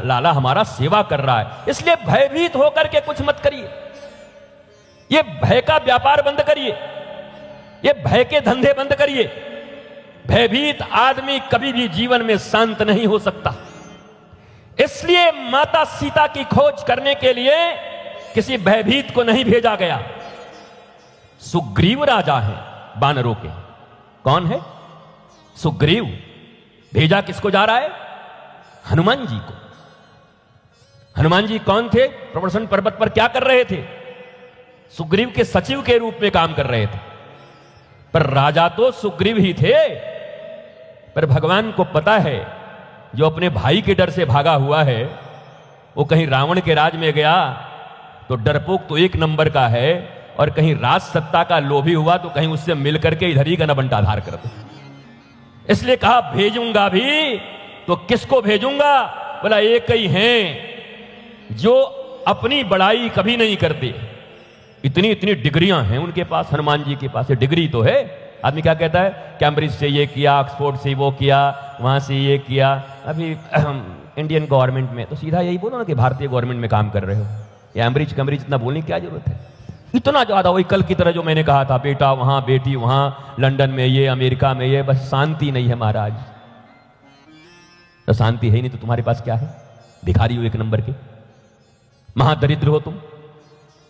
लाला हमारा सेवा कर रहा है। इसलिए भयभीत होकर के कुछ मत करिए, ये भय का व्यापार बंद करिए, ये भय के धंधे बंद करिए। भयभीत आदमी कभी भी जीवन में शांत नहीं हो सकता। इसलिए माता सीता की खोज करने के लिए किसी भयभीत को नहीं भेजा गया। सुग्रीव राजा है वानरों के। कौन है? सुग्रीव। भेजा किसको जा रहा है? हनुमान जी को। हनुमान जी कौन थे? प्रवर्षण पर्वत पर क्या कर रहे थे? सुग्रीव के सचिव के रूप में काम कर रहे थे। पर राजा तो सुग्रीव ही थे। पर भगवान को पता है जो अपने भाई के डर से भागा हुआ है वो कहीं रावण के राज में गया तो डरपोक तो एक नंबर का है, और कहीं राज सत्ता का लोभी हुआ तो कहीं उससे मिलकर के इधर ही का न बंटाधार कर दो। इसलिए कहा भेजूंगा भी तो किसको भेजूंगा? बोला एक ही हैं जो अपनी बड़ाई कभी नहीं करते। इतनी इतनी डिग्रियां हैं उनके पास, हनुमान जी के पास। ये डिग्री तो है। आदमी क्या कहता है? कैम्ब्रिज से ये किया, ऑक्सफोर्ड से वो किया, वहां से ये किया। अभी इंडियन गवर्नमेंट में तो सीधा यही बोलो ना कि भारतीय गवर्नमेंट में काम कर रहे हो। ये कैम्ब्रिज कैम्ब्रिज इतना बोलने की क्या जरूरत है? इतना ज्यादा वही कल की तरह जो मैंने कहा था, बेटा वहां बेटी वहां, लंदन में ये, अमेरिका में ये, बस शांति नहीं है महाराज। तो शांति है ही नहीं तो तुम्हारे पास क्या है? भिखारी हो एक नंबर के, महादरिद्र हो तुम।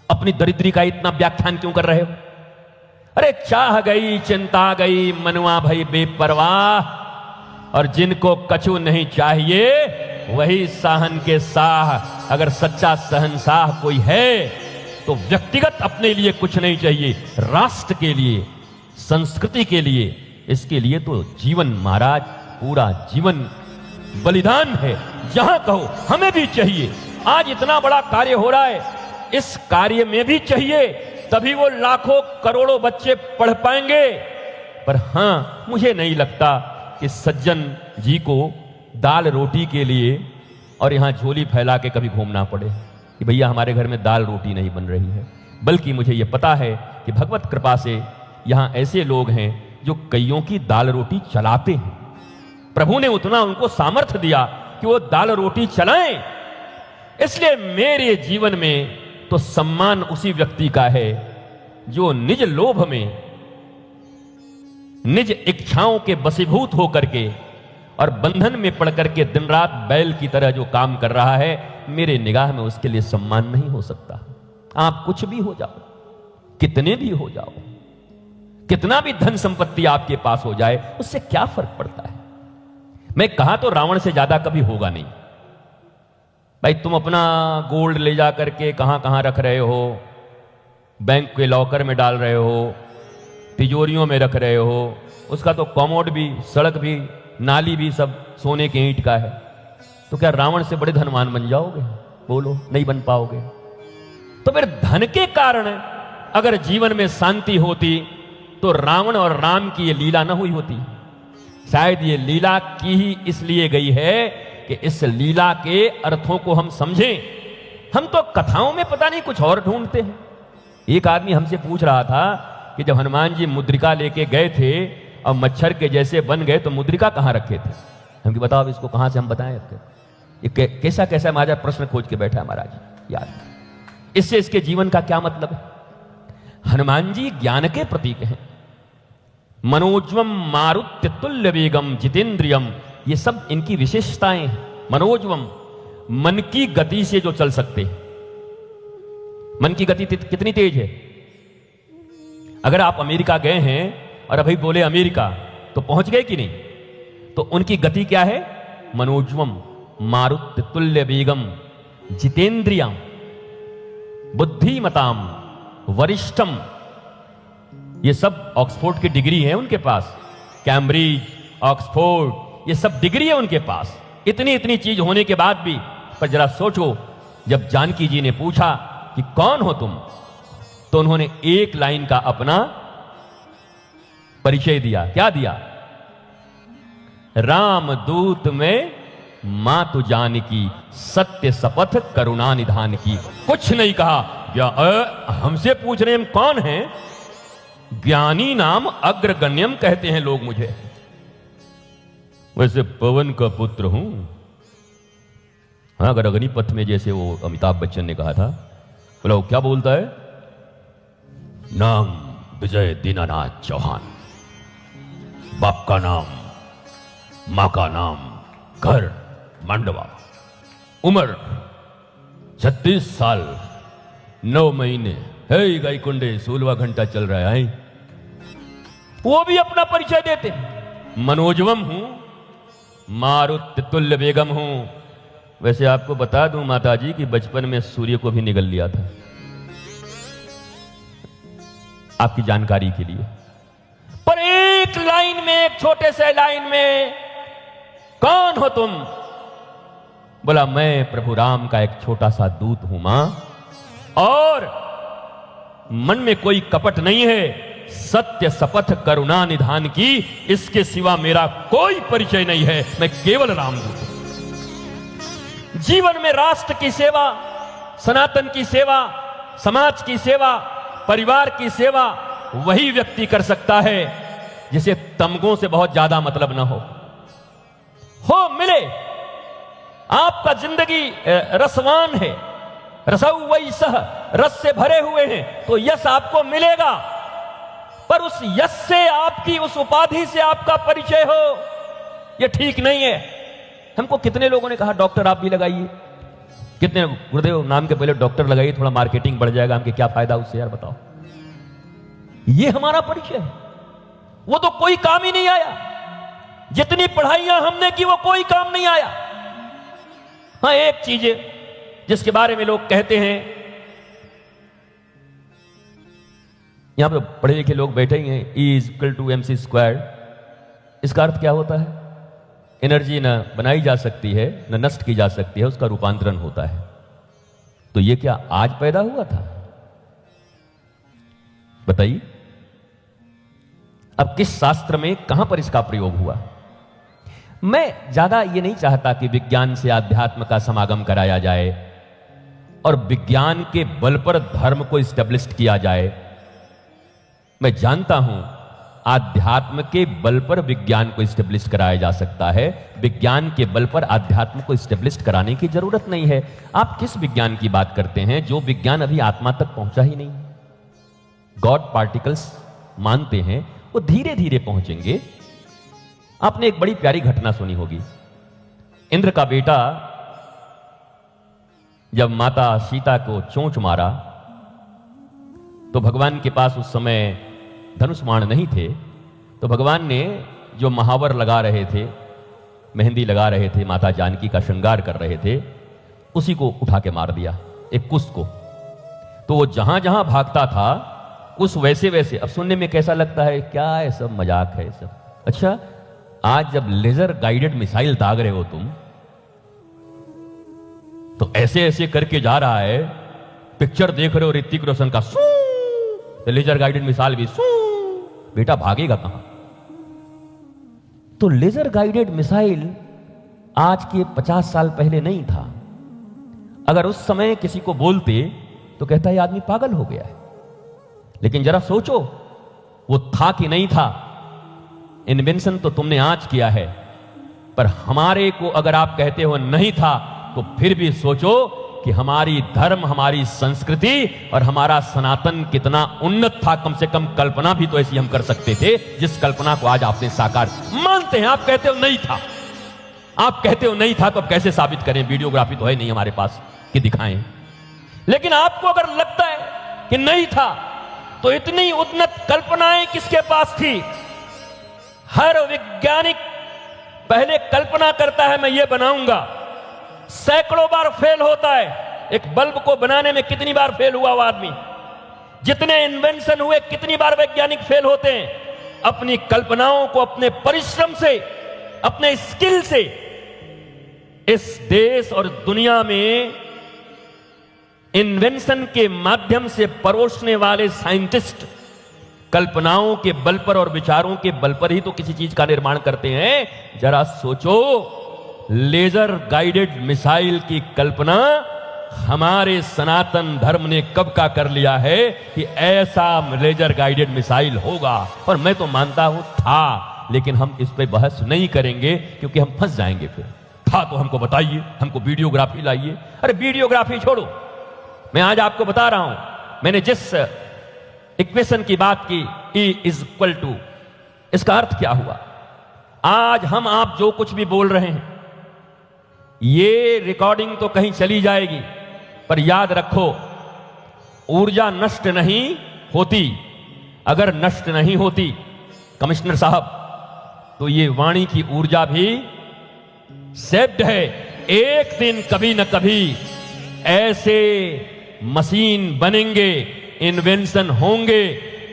अपनी दरिद्री का इतना व्याख्यान क्यों कर रहे हो? अरे चाह गई चिंता गई मनुआ भई बेपरवाह, और जिनको कछु नहीं चाहिए वही साहन के साह। अगर सच्चा सहनसाह कोई है तो व्यक्तिगत अपने लिए कुछ नहीं चाहिए, राष्ट्र के लिए, संस्कृति के लिए, इसके लिए तो जीवन महाराज, पूरा जीवन बलिदान है। जहां कहो हमें भी चाहिए। आज इतना बड़ा कार्य हो रहा है, इस कार्य में भी चाहिए, तभी वो लाखों करोड़ों बच्चे पढ़ पाएंगे। पर हां, मुझे नहीं लगता कि सज्जन जी को दाल रोटी के लिए और यहां झोली फैला के कभी घूमना पड़े कि भैया हमारे घर में दाल रोटी नहीं बन रही है। बल्कि मुझे यह पता है कि भगवत कृपा से यहां ऐसे लोग हैं जो कईयों की दाल रोटी चलाते हैं। प्रभु ने उतना उनको सामर्थ्य दिया कि वो दाल रोटी चलाएं। इसलिए मेरे जीवन में तो सम्मान उसी व्यक्ति का है जो निज लोभ में, निज इच्छाओं के बसीभूत होकर के और बंधन में पड़ करके दिन रात बैल की तरह जो काम कर रहा है, मेरे निगाह में उसके लिए सम्मान नहीं हो सकता। आप कुछ भी हो जाओ, कितने भी हो जाओ, कितना भी धन संपत्ति आपके पास हो जाए, उससे क्या फर्क पड़ता है। मैं कहा तो रावण से ज्यादा कभी होगा नहीं। भाई तुम अपना गोल्ड ले जा करके कहां कहां रख रहे हो, बैंक के लॉकर में डाल रहे हो, तिजोरियों में रख रहे हो, उसका तो कॉमोड भी, सड़क भी, नाली भी सब सोने के ईंट का है। तो क्या रावण से बड़े धनवान बन जाओगे? बोलो, नहीं बन पाओगे। तो फिर धन के कारण अगर जीवन में शांति होती तो रावण और राम की ये लीला न हुई होती। शायद ये लीला की ही इसलिए गई है कि इस लीला के अर्थों को हम समझें। हम तो कथाओं में पता नहीं कुछ और ढूंढते हैं। एक आदमी हमसे पूछ रहा था कि जब हनुमान जी मुद्रिका लेके गए थे और मच्छर के जैसे बन गए तो मुद्रिका कहां रखे थे? हम बताओ इसको कहां से हम बताएं? ये कैसा कैसा महाराज प्रश्न खोज के बैठा है महाराज यार। इससे इसके जीवन का क्या मतलब है? हनुमान जी ज्ञान के प्रतीक हैं। मनोज्वम मारुत्य तुल्य वेगम जितेंद्रियम, ये सब इनकी विशेषताएं हैं। मनोज्वम, मन की गति से जो चल सकते हैं। मन की गति कितनी तेज है? अगर आप अमेरिका गए हैं और अभी बोले अमेरिका, तो पहुंच गए कि नहीं? तो उनकी गति क्या है? मनोज्वम मारुत्य तुल्य वेगम जितेंद्रियम बुद्धिमताम वरिष्ठम। ये सब ऑक्सफोर्ड की डिग्री है उनके पास, कैम्ब्रिज, ऑक्सफोर्ड, ये सब डिग्री है उनके पास। इतनी इतनी चीज होने के बाद भी, पर जरा सोचो, जब जानकी जी ने पूछा कि कौन हो तुम, तो उन्होंने एक लाइन का अपना परिचय दिया। क्या दिया? राम दूत में मातु जानकी, सत्य शपथ करुणा निधान की। कुछ नहीं कहा। हमसे पूछ रहे हैं हम कौन हैं? ज्ञानी नाम अग्रगण्यम कहते हैं लोग मुझे। वैसे पवन का पुत्र हूं। हाँ, अगर अग्निपथ में जैसे वो अमिताभ बच्चन ने कहा था, बोला वो क्या बोलता है? नाम विजय दीनानाथ चौहान, बाप का नाम, मां का नाम, घर मांडवा, उम्र 36 साल 9 महीने, है गायकुंडे 16वां घंटा चल रहा है। वो भी अपना परिचय देते। मनोजवम हूं, मारुत्य तुल्य वेगम हूं। वैसे आपको बता दूं माताजी कि बचपन में सूर्य को भी निगल लिया था, आपकी जानकारी के लिए। पर एक लाइन में, एक छोटे से लाइन में, कौन हो तुम? बोला मैं प्रभु राम का एक छोटा सा दूत हूं मां, और मन में कोई कपट नहीं है। सत्य शपथ करुणा निधान की, इसके सिवा मेरा कोई परिचय नहीं है। मैं केवल रामदूत हूं। जीवन में राष्ट्र की सेवा, सनातन की सेवा, समाज की सेवा, परिवार की सेवा वही व्यक्ति कर सकता है जिसे तमगों से बहुत ज्यादा मतलब ना हो। मिले आपका जिंदगी रसवान है, रसौ वही सह, रस से भरे हुए हैं, तो यश आपको मिलेगा। पर उस यश से, आपकी उस उपाधि से आपका परिचय हो, यह ठीक नहीं है। हमको कितने लोगों ने कहा डॉक्टर आप भी लगाइए, कितने गुरुदेव नाम के पहले डॉक्टर लगाइए, थोड़ा मार्केटिंग बढ़ जाएगा, हमके क्या फायदा उससे यार बताओ। ये हमारा परिचय है। वो तो कोई काम ही नहीं आया। जितनी पढ़ाइयां हमने की वो कोई काम नहीं आया। हाँ, एक चीज है जिसके बारे में लोग कहते हैं, यहां पे पढ़े लिखे लोग बैठे ही हैं, E=mc²। इसका अर्थ क्या होता है? एनर्जी ना बनाई जा सकती है ना नष्ट की जा सकती है, उसका रूपांतरण होता है। तो ये क्या आज पैदा हुआ था? बताइए, अब किस शास्त्र में कहां पर इसका प्रयोग हुआ? मैं ज्यादा ये नहीं चाहता कि विज्ञान से आध्यात्म का समागम कराया जाए और विज्ञान के बल पर धर्म को स्टैब्लिश किया जाए। मैं जानता हूं आध्यात्म के बल पर विज्ञान को स्टेब्लिश कराया जा सकता है, विज्ञान के बल पर आध्यात्म को स्टेब्लिश कराने की जरूरत नहीं है। आप किस विज्ञान की बात करते हैं जो विज्ञान अभी आत्मा तक पहुंचा ही नहीं? गॉड पार्टिकल्स मानते हैं, वो धीरे धीरे पहुंचेंगे। आपने एक बड़ी प्यारी घटना सुनी होगी। इंद्र का बेटा जब माता सीता को चोंच मारा तो भगवान के पास उस समय धनुष बाण नहीं थे, तो भगवान ने जो महावर लगा रहे थे, मेहंदी लगा रहे थे, माता जानकी का श्रृंगार कर रहे थे, उसी को उठा के मार दिया, एक कुश को। तो वो जहां जहां भागता था कुश वैसे वैसे। अब सुनने में कैसा लगता है, क्या है सब, मजाक है सब। अच्छा, आज जब लेजर गाइडेड मिसाइल दाग रहे हो तुम, तो ऐसे ऐसे करके जा रहा है, पिक्चर देख रहे हो ऋतिक रोशन का, लेजर गाइडेड मिसाइल भी, बेटा भागेगा कहां? तो लेजर गाइडेड मिसाइल आज के 50 साल पहले नहीं था। अगर उस समय किसी को बोलते तो कहता है आदमी पागल हो गया है। लेकिन जरा सोचो, वो था कि नहीं था? इन्वेंशन तो तुमने आज किया है, पर हमारे को अगर आप कहते हो नहीं था, तो फिर भी सोचो कि हमारी धर्म, हमारी संस्कृति और हमारा सनातन कितना उन्नत था। कम से कम कल्पना भी तो ऐसी हम कर सकते थे जिस कल्पना को आज आपने साकार। मानते हैं, आप कहते हो नहीं था, आप कहते हो नहीं था, तो अब कैसे साबित करें? वीडियोग्राफी तो है नहीं हमारे पास कि दिखाएं। लेकिन आपको अगर लगता है कि नहीं था, तो इतनी उन्नत कल्पनाएं किसके पास थी? हर वैज्ञानिक पहले कल्पना करता है मैं ये बनाऊंगा, सैकड़ों बार फेल होता है। एक बल्ब को बनाने में कितनी बार फेल हुआ वो आदमी? जितने इन्वेंशन हुए कितनी बार वैज्ञानिक फेल होते हैं? अपनी कल्पनाओं को अपने परिश्रम से, अपने स्किल से इस देश और दुनिया में इन्वेंशन के माध्यम से परोसने वाले साइंटिस्ट कल्पनाओं के बल पर और विचारों के बल पर ही तो किसी चीज का निर्माण करते हैं। जरा सोचो, लेजर गाइडेड मिसाइल की कल्पना हमारे सनातन धर्म ने कब का कर लिया है कि ऐसा लेजर गाइडेड मिसाइल होगा। और मैं तो मानता हूं था, लेकिन हम इस पे बहस नहीं करेंगे क्योंकि हम फंस जाएंगे। फिर था तो हमको बताइए, हमको वीडियोग्राफी लाइए। अरे वीडियोग्राफी छोड़ो, मैं आज आपको बता रहा हूं, मैंने जिस इक्वेशन की बात की, E=, इसका अर्थ क्या हुआ? आज हम आप जो कुछ भी बोल रहे हैं, ये रिकॉर्डिंग तो कहीं चली जाएगी, पर याद रखो, ऊर्जा नष्ट नहीं होती। अगर नष्ट नहीं होती कमिश्नर साहब, तो ये वाणी की ऊर्जा भी सेव्ड है। एक दिन कभी न कभी ऐसे मशीन बनेंगे, इन्वेंशन होंगे।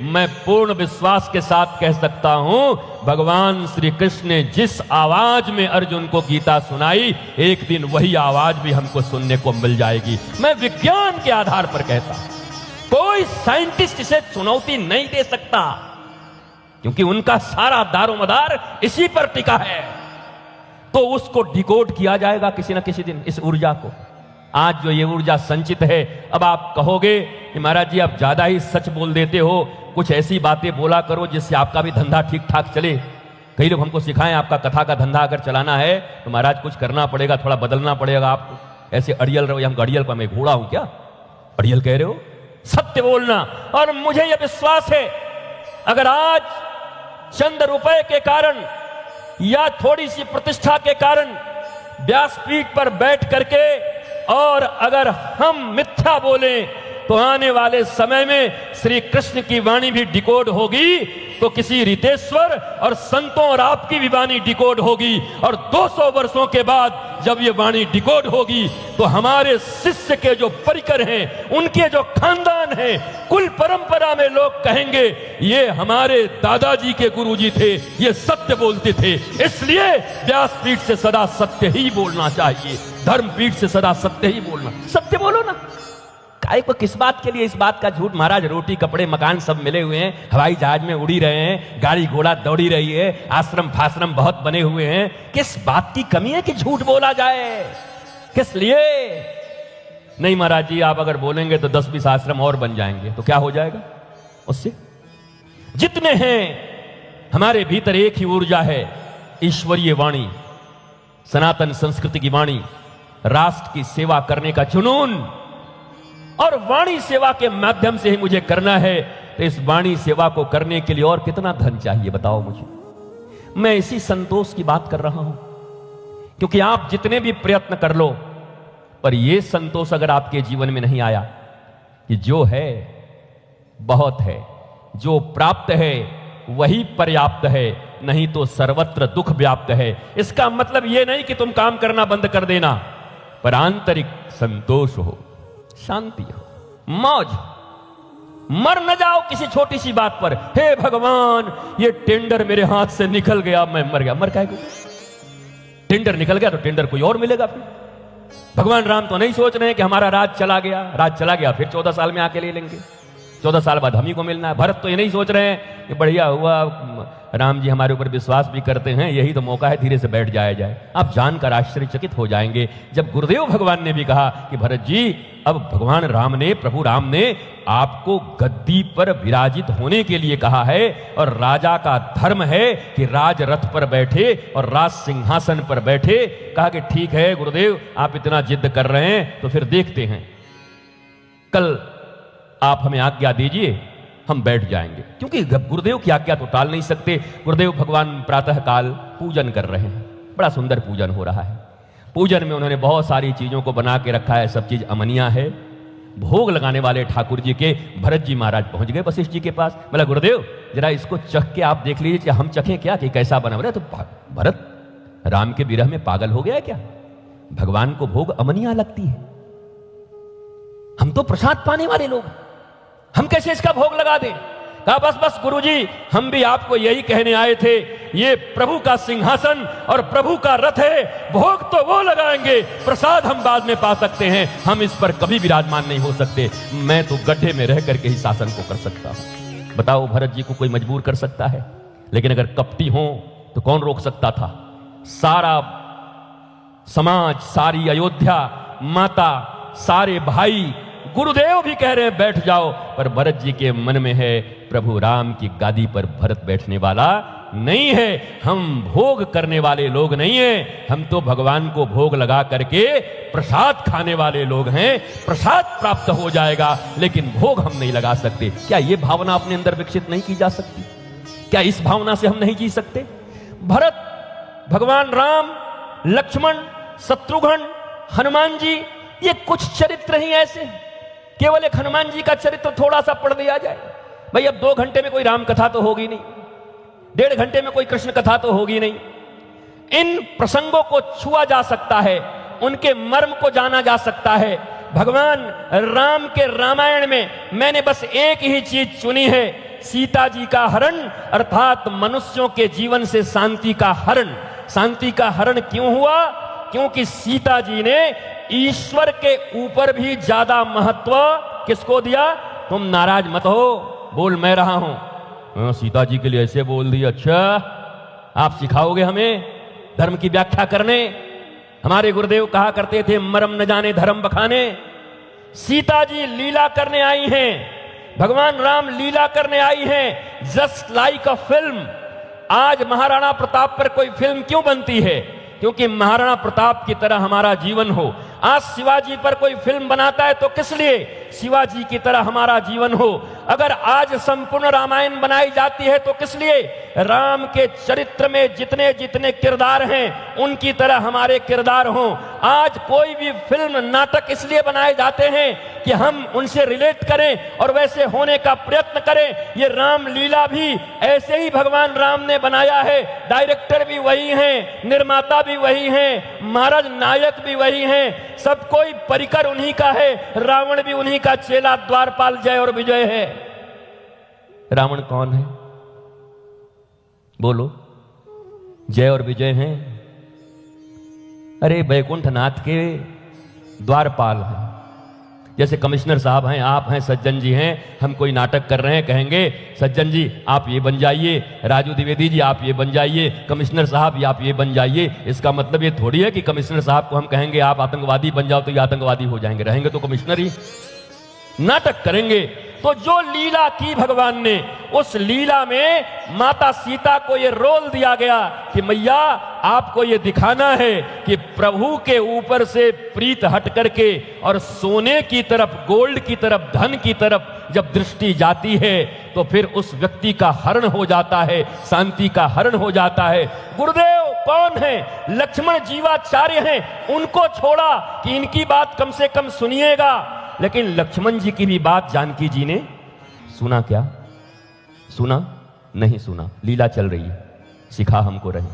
मैं पूर्ण विश्वास के साथ कह सकता हूं, भगवान श्री कृष्ण ने जिस आवाज में अर्जुन को गीता सुनाई, एक दिन वही आवाज भी हमको सुनने को मिल जाएगी। मैं विज्ञान के आधार पर कहता हूं, कोई साइंटिस्ट इसे चुनौती नहीं दे सकता, क्योंकि उनका सारा दारोमदार इसी पर टिका है। तो उसको डिकोड किया जाएगा किसी न किसी दिन, इस ऊर्जा को। आज जो ये ऊर्जा संचित है, अब आप कहोगे कि महाराज जी आप ज्यादा ही सच बोल देते हो, कुछ ऐसी बातें बोला करो जिससे आपका भी धंधा ठीक ठाक चले। कई लोग हमको सिखाएं, आपका कथा का धंधा अगर चलाना है तो महाराज कुछ करना पड़ेगा, थोड़ा बदलना पड़ेगा आपको। ऐसे अड़ियल रहो, हम अड़ियल पर मैं घोड़ा हूं क्या? अड़ियल कह रहे हो? सत्य बोलना। और मुझे यह विश्वास है, अगर आज चंद रुपए के कारण या थोड़ी सी प्रतिष्ठा के कारण व्यासपीठ पर बैठ करके और अगर हम मिथ्या बोलें, तो आने वाले समय में श्री कृष्ण की वाणी भी डिकोड होगी, तो किसी रितेश्वर और संतों और आपकी भी वाणी डिकोड होगी। और 200 वर्षों के बाद जब ये वाणी डिकोड होगी, तो हमारे शिष्य के जो परिकर हैं, उनके जो खानदान हैं, कुल परंपरा में लोग कहेंगे ये हमारे दादाजी के गुरुजी थे, ये सत्य बोलते थे। इसलिए व्यासपीठ से सदा सत्य ही बोलना चाहिए, धर्मपीठ से सदा सत्य ही बोलना। सत्य बोलो ना, काहे को किस बात के लिए इस बात का झूठ? महाराज रोटी कपड़े मकान सब मिले हुए हैं, हवाई जहाज में उड़ी रहे हैं, गाड़ी घोड़ा दौड़ी रही है, आश्रम फाश्रम बहुत बने हुए हैं। किस बात की कमी है कि झूठ बोला जाए? किस लिए? नहीं महाराज जी, आप अगर बोलेंगे तो 10-20 आश्रम और बन जाएंगे, तो क्या हो जाएगा उससे? जितने हैं हमारे भीतर एक ही ऊर्जा है, ईश्वरीय वाणी, सनातन संस्कृति की वाणी, राष्ट्र की सेवा करने का जुनून। और वाणी सेवा के माध्यम से ही मुझे करना है, तो इस वाणी सेवा को करने के लिए और कितना धन चाहिए बताओ मुझे। मैं इसी संतोष की बात कर रहा हूं, क्योंकि आप जितने भी प्रयत्न कर लो, पर यह संतोष अगर आपके जीवन में नहीं आया कि जो है बहुत है, जो प्राप्त है वही पर्याप्त है, नहीं तो सर्वत्र दुख व्याप्त है। इसका मतलब यह नहीं कि तुम काम करना बंद कर देना, पर आंतरिक संतोष हो, शांति हो, मौज। मर न जाओ किसी छोटी सी बात पर, हे भगवान ये टेंडर मेरे हाथ से निकल गया, मैं मर गया। मर काहे? टेंडर निकल गया तो टेंडर कोई और मिलेगा फिर। भगवान राम तो नहीं सोच रहे हैं कि हमारा राज चला गया, राज चला गया फिर 14 साल में आके ले लेंगे, 14 साल बाद हम ही को मिलना है। भरत तो ये नहीं सोच रहे हैं कि बढ़िया हुआ राम जी हमारे ऊपर विश्वास भी करते हैं, यही तो मौका है, धीरे से बैठ जाया जाए। आप जानकर आश्चर्यचकित हो जाएंगे जब गुरुदेव भगवान ने भी कहा कि भरत जी, अब भगवान राम ने, प्रभु राम ने आपको गद्दी पर विराजित होने के लिए कहा है, और राजा का धर्म है कि राज रथ पर बैठे और राज सिंहासन पर बैठे। कहा कि ठीक है गुरुदेव, आप इतना जिद कर रहे हैं तो फिर देखते हैं, कल आप हमें आज्ञा दीजिए, हम बैठ जाएंगे। क्योंकि गुरुदेव की आज्ञा तो टाल नहीं सकते। गुरुदेव भगवान प्रातः काल पूजन कर रहे हैं, बड़ा सुंदर पूजन हो रहा है। पूजन में उन्होंने बहुत सारी चीजों को बना के रखा है, सब चीज अमनिया है। भोग लगाने वाले ठाकुर जी के भरत जी महाराज पहुंच गए वशिष्ठ जी के पास। बोला गुरुदेव जरा इसको चख के आप देख लीजिए, हम चखें क्या कि कैसा बना। बोले तो भरत राम के विरह में पागल हो गया है क्या? भगवान को भोग अमनिया लगती है, हम तो प्रसाद पाने वाले लोग, हम कैसे इसका भोग लगा दें? कहा बस बस गुरुजी, हम भी आपको यही कहने आए थे, ये प्रभु का सिंहासन और प्रभु का रथ है, भोग तो वो लगाएंगे, प्रसाद हम बाद में पा सकते हैं, हम इस पर कभी विराजमान नहीं हो सकते। मैं तो गड्ढे में रह करके ही शासन को कर सकता हूं। बताओ भरत जी को कोई मजबूर कर सकता है? लेकिन अगर कपटी हो तो कौन रोक सकता था? सारा समाज, सारी अयोध्या माता, सारे भाई, गुरुदेव भी कह रहे हैं बैठ जाओ, पर भरत जी के मन में है प्रभु राम की गादी पर भरत बैठने वाला नहीं है, हम भोग करने वाले लोग नहीं हैं, हम तो भगवान को भोग लगा करके प्रसाद खाने वाले लोग हैं। प्रसाद प्राप्त हो जाएगा लेकिन भोग हम नहीं लगा सकते। क्या यह भावना अपने अंदर विकसित नहीं की जा सकती? क्या इस भावना से हम नहीं जी सकते? भरत, भगवान राम, लक्ष्मण, शत्रुघ्न, हनुमान जी, ये कुछ चरित्र ही ऐसे। केवल एक हनुमान जी का चरित्र थोड़ा सा पढ़ लिया जाए, भाई अब 2 घंटे में कोई राम कथा तो होगी नहीं, 1.5 घंटे में कोई कृष्ण कथा तो होगी नहीं। इन प्रसंगों को छुआ जा सकता है, उनके मर्म को जाना जा सकता है। भगवान राम के रामायण में मैंने बस एक ही चीज चुनी है, सीता जी का हरण, अर्थात मनुष्यों के जीवन से शांति का हरण। शांति का हरण क्यों हुआ? क्योंकि सीता जी ने ईश्वर के ऊपर भी ज्यादा महत्व किसको दिया? तुम नाराज मत हो, बोल मैं रहा हूं। सीता जी के लिए ऐसे बोल दिया, अच्छा आप सिखाओगे हमें धर्म की व्याख्या करने? हमारे गुरुदेव कहा करते थे मरम न जाने धर्म बखाने। सीता जी लीला करने आई हैं, भगवान राम लीला करने आई हैं, जस्ट लाइक अ फिल्म। आज महाराणा प्रताप पर कोई फिल्म क्यों बनती है? क्योंकि महाराणा प्रताप की तरह हमारा जीवन हो। आज शिवाजी पर कोई फिल्म बनाता है तो किस लिए? शिवाजी की तरह हमारा जीवन हो। अगर आज संपूर्ण रामायण बनाई जाती है तो किस लिए? राम के चरित्र में जितने जितने किरदार हैं उनकी तरह हमारे किरदार हों। आज कोई भी फिल्म, नाटक इसलिए बनाए जाते हैं कि हम उनसे रिलेट करें और वैसे होने का प्रयत्न करें। ये राम लीला भी ऐसे ही भगवान राम ने बनाया है। डायरेक्टर भी वही हैं, निर्माता भी वही हैं, महाराज नायक भी वही हैं, सब कोई परिकर उन्हीं का है। रावण भी उन्हीं का चेला, द्वारपाल जय और विजय है। रावण कौन है? बोलो। जय और विजय हैं, अरे बैकुंठनाथ के द्वारपाल हैं। जैसे कमिश्नर साहब हैं, आप हैं, सज्जन जी हैं, हम कोई नाटक कर रहे हैं, कहेंगे सज्जन जी आप ये बन जाइए, राजू द्विवेदी जी आप ये बन जाइए, कमिश्नर साहब आप ये बन जाइए। इसका मतलब ये थोड़ी है कि कमिश्नर साहब को हम कहेंगे आप आतंकवादी बन जाओ तो ये आतंकवादी हो जाएंगे, रहेंगे तो कमिश्नर ही। नाटक करेंगे, तो जो लीला की भगवान ने, उस लीला में माता सीता को ये रोल दिया गया कि मैया आपको ये दिखाना है कि प्रभु के ऊपर से प्रीत हट करके और सोने की तरफ, गोल्ड की तरफ, धन की तरफ जब दृष्टि जाती है तो फिर उस व्यक्ति का हरण हो जाता है, शांति का हरण हो जाता है। गुरुदेव कौन है? लक्ष्मण जीवाचार्य हैं, उनको छोड़ा कि इनकी बात कम से कम सुनिएगा। लेकिन लक्ष्मण जी की भी बात जानकी जी ने सुना क्या? सुना? नहीं सुना। लीला चल रही है, सिखा हमको रहे।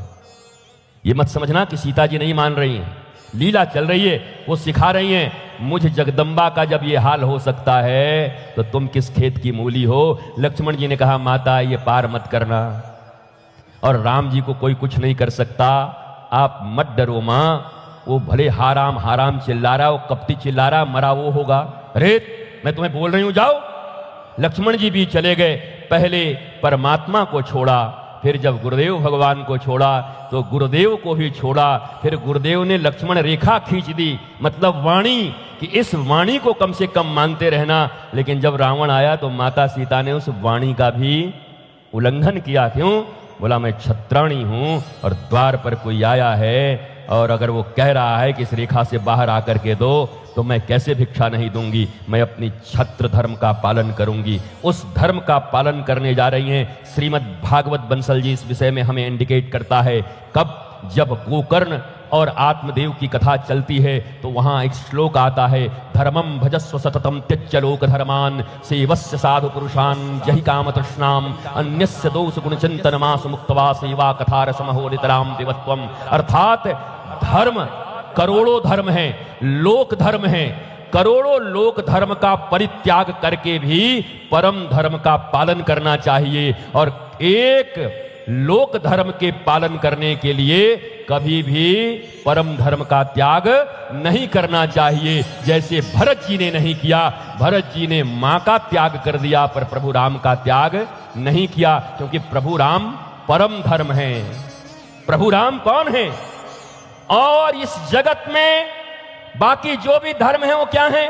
ये मत समझना कि सीता जी नहीं मान रही हैं, लीला चल रही है, वो सिखा रही हैं। मुझ जगदम्बा का जब ये हाल हो सकता है तो तुम किस खेत की मूली हो? लक्ष्मण जी ने कहा माता ये पार मत करना, और राम जी को कोई कुछ नहीं कर सकता, आप मत डरो मां। वो भले हाराम हाराम चिल्ला रहा, वो कपटी चिल्ला रहा, मरा वो होगा। अरे मैं तुम्हें बोल रही हूं जाओ। लक्ष्मण जी भी चले गए। पहले परमात्मा को छोड़ा, फिर जब गुरुदेव भगवान को छोड़ा तो गुरुदेव को भी छोड़ा। फिर गुरुदेव ने लक्ष्मण रेखा खींच दी, मतलब वाणी, कि इस वाणी को कम से कम मानते रहना। लेकिन जब रावण आया तो माता सीता ने उस वाणी का भी उल्लंघन किया। क्यों? बोला मैं छत्राणी हूं और द्वार पर कोई आया है और अगर वो कह रहा है कि इस रेखा से बाहर आकर के दो तो मैं कैसे भिक्षा नहीं दूंगी, मैं अपनी छत्र धर्म का पालन करूंगी। उस धर्म का पालन करने जा रही हैं। श्रीमद् भागवत बंसल जी इस विषय में हमें इंडिकेट करता है। कब? जब गोकर्ण और आत्मदेव की कथा चलती है तो वहां एक श्लोक आता है, धर्मम भजस्व सततम त्यज्य लोक धर्मान सेवस्य साधु पुरुषान जहि काम तृष्णाम अन्यस्य दोष गुण चिंतन मास मुक्तवा सेवा कथा रसमहो नितराम देवत्वम। अर्थात धर्म करोड़ों धर्म हैं, लोक धर्म हैं। करोड़ों लोक धर्म का परित्याग करके भी परम धर्म का पालन करना चाहिए, और एक लोक धर्म के पालन करने के लिए कभी भी परम धर्म का त्याग नहीं करना चाहिए, जैसे भरत जी ने नहीं किया। भरत जी ने मां का त्याग कर दिया पर प्रभु राम का त्याग नहीं किया, क्योंकि प्रभु राम परम धर्म है। प्रभु राम कौन है? और इस जगत में बाकी जो भी धर्म है वो क्या है?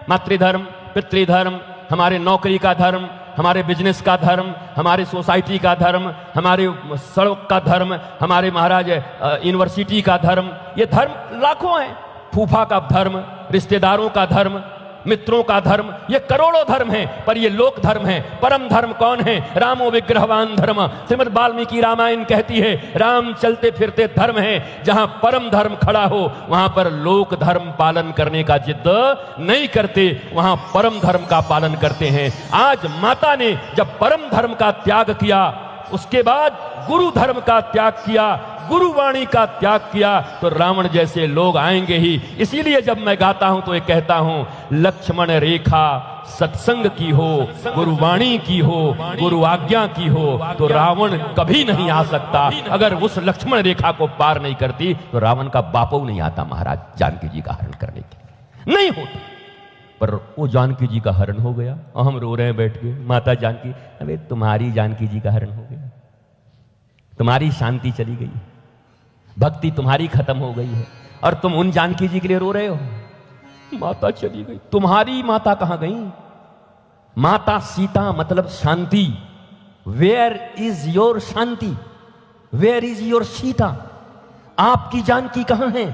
मातृधर्म, पितृधर्म, हमारे नौकरी का धर्म, हमारे बिजनेस का धर्म, हमारे सोसाइटी का धर्म, हमारे सड़क का धर्म, हमारे महाराज यूनिवर्सिटी का धर्म, ये धर्म लाखों हैं। फूफा का धर्म, रिश्तेदारों का धर्म, मित्रों का धर्म, ये करोड़ों धर्म हैं, पर ये लोक धर्म है। परम धर्म कौन है? रामो विग्रहवान धर्म। श्रीमद् वाल्मीकि रामायण कहती है राम चलते फिरते धर्म है। जहां परम धर्म खड़ा हो वहां पर लोक धर्म पालन करने का जिद नहीं करते, वहां परम धर्म का पालन करते हैं। आज माता ने जब परम धर्म का त्याग किया, उसके बाद गुरु धर्म का त्याग किया, गुरुवाणी का त्याग किया, तो रावण जैसे लोग आएंगे ही। इसीलिए जब मैं गाता हूं तो ये कहता हूं, लक्ष्मण रेखा सत्संग की हो, गुरुवाणी की हो, गुरु आज्ञा की हो, तो रावण कभी नहीं आ सकता। अगर उस लक्ष्मण रेखा को पार नहीं करती तो रावण का बापू नहीं आता महाराज जानकी जी का हरण करने के, नहीं होता। पर वो जानकी जी का हरण हो गया और हम रो रहे हैं बैठ के, माता जानकी, अरे तुम्हारी जानकी जी का हरण हो गया, तुम्हारी शांति चली गई, भक्ति तुम्हारी खत्म हो गई है, और तुम उन जानकी जी के लिए रो रहे हो। माता चली गई, तुम्हारी माता कहां गई? माता सीता मतलब शांति। Where is your shanti? Where is your Sita? आपकी जानकी कहां है?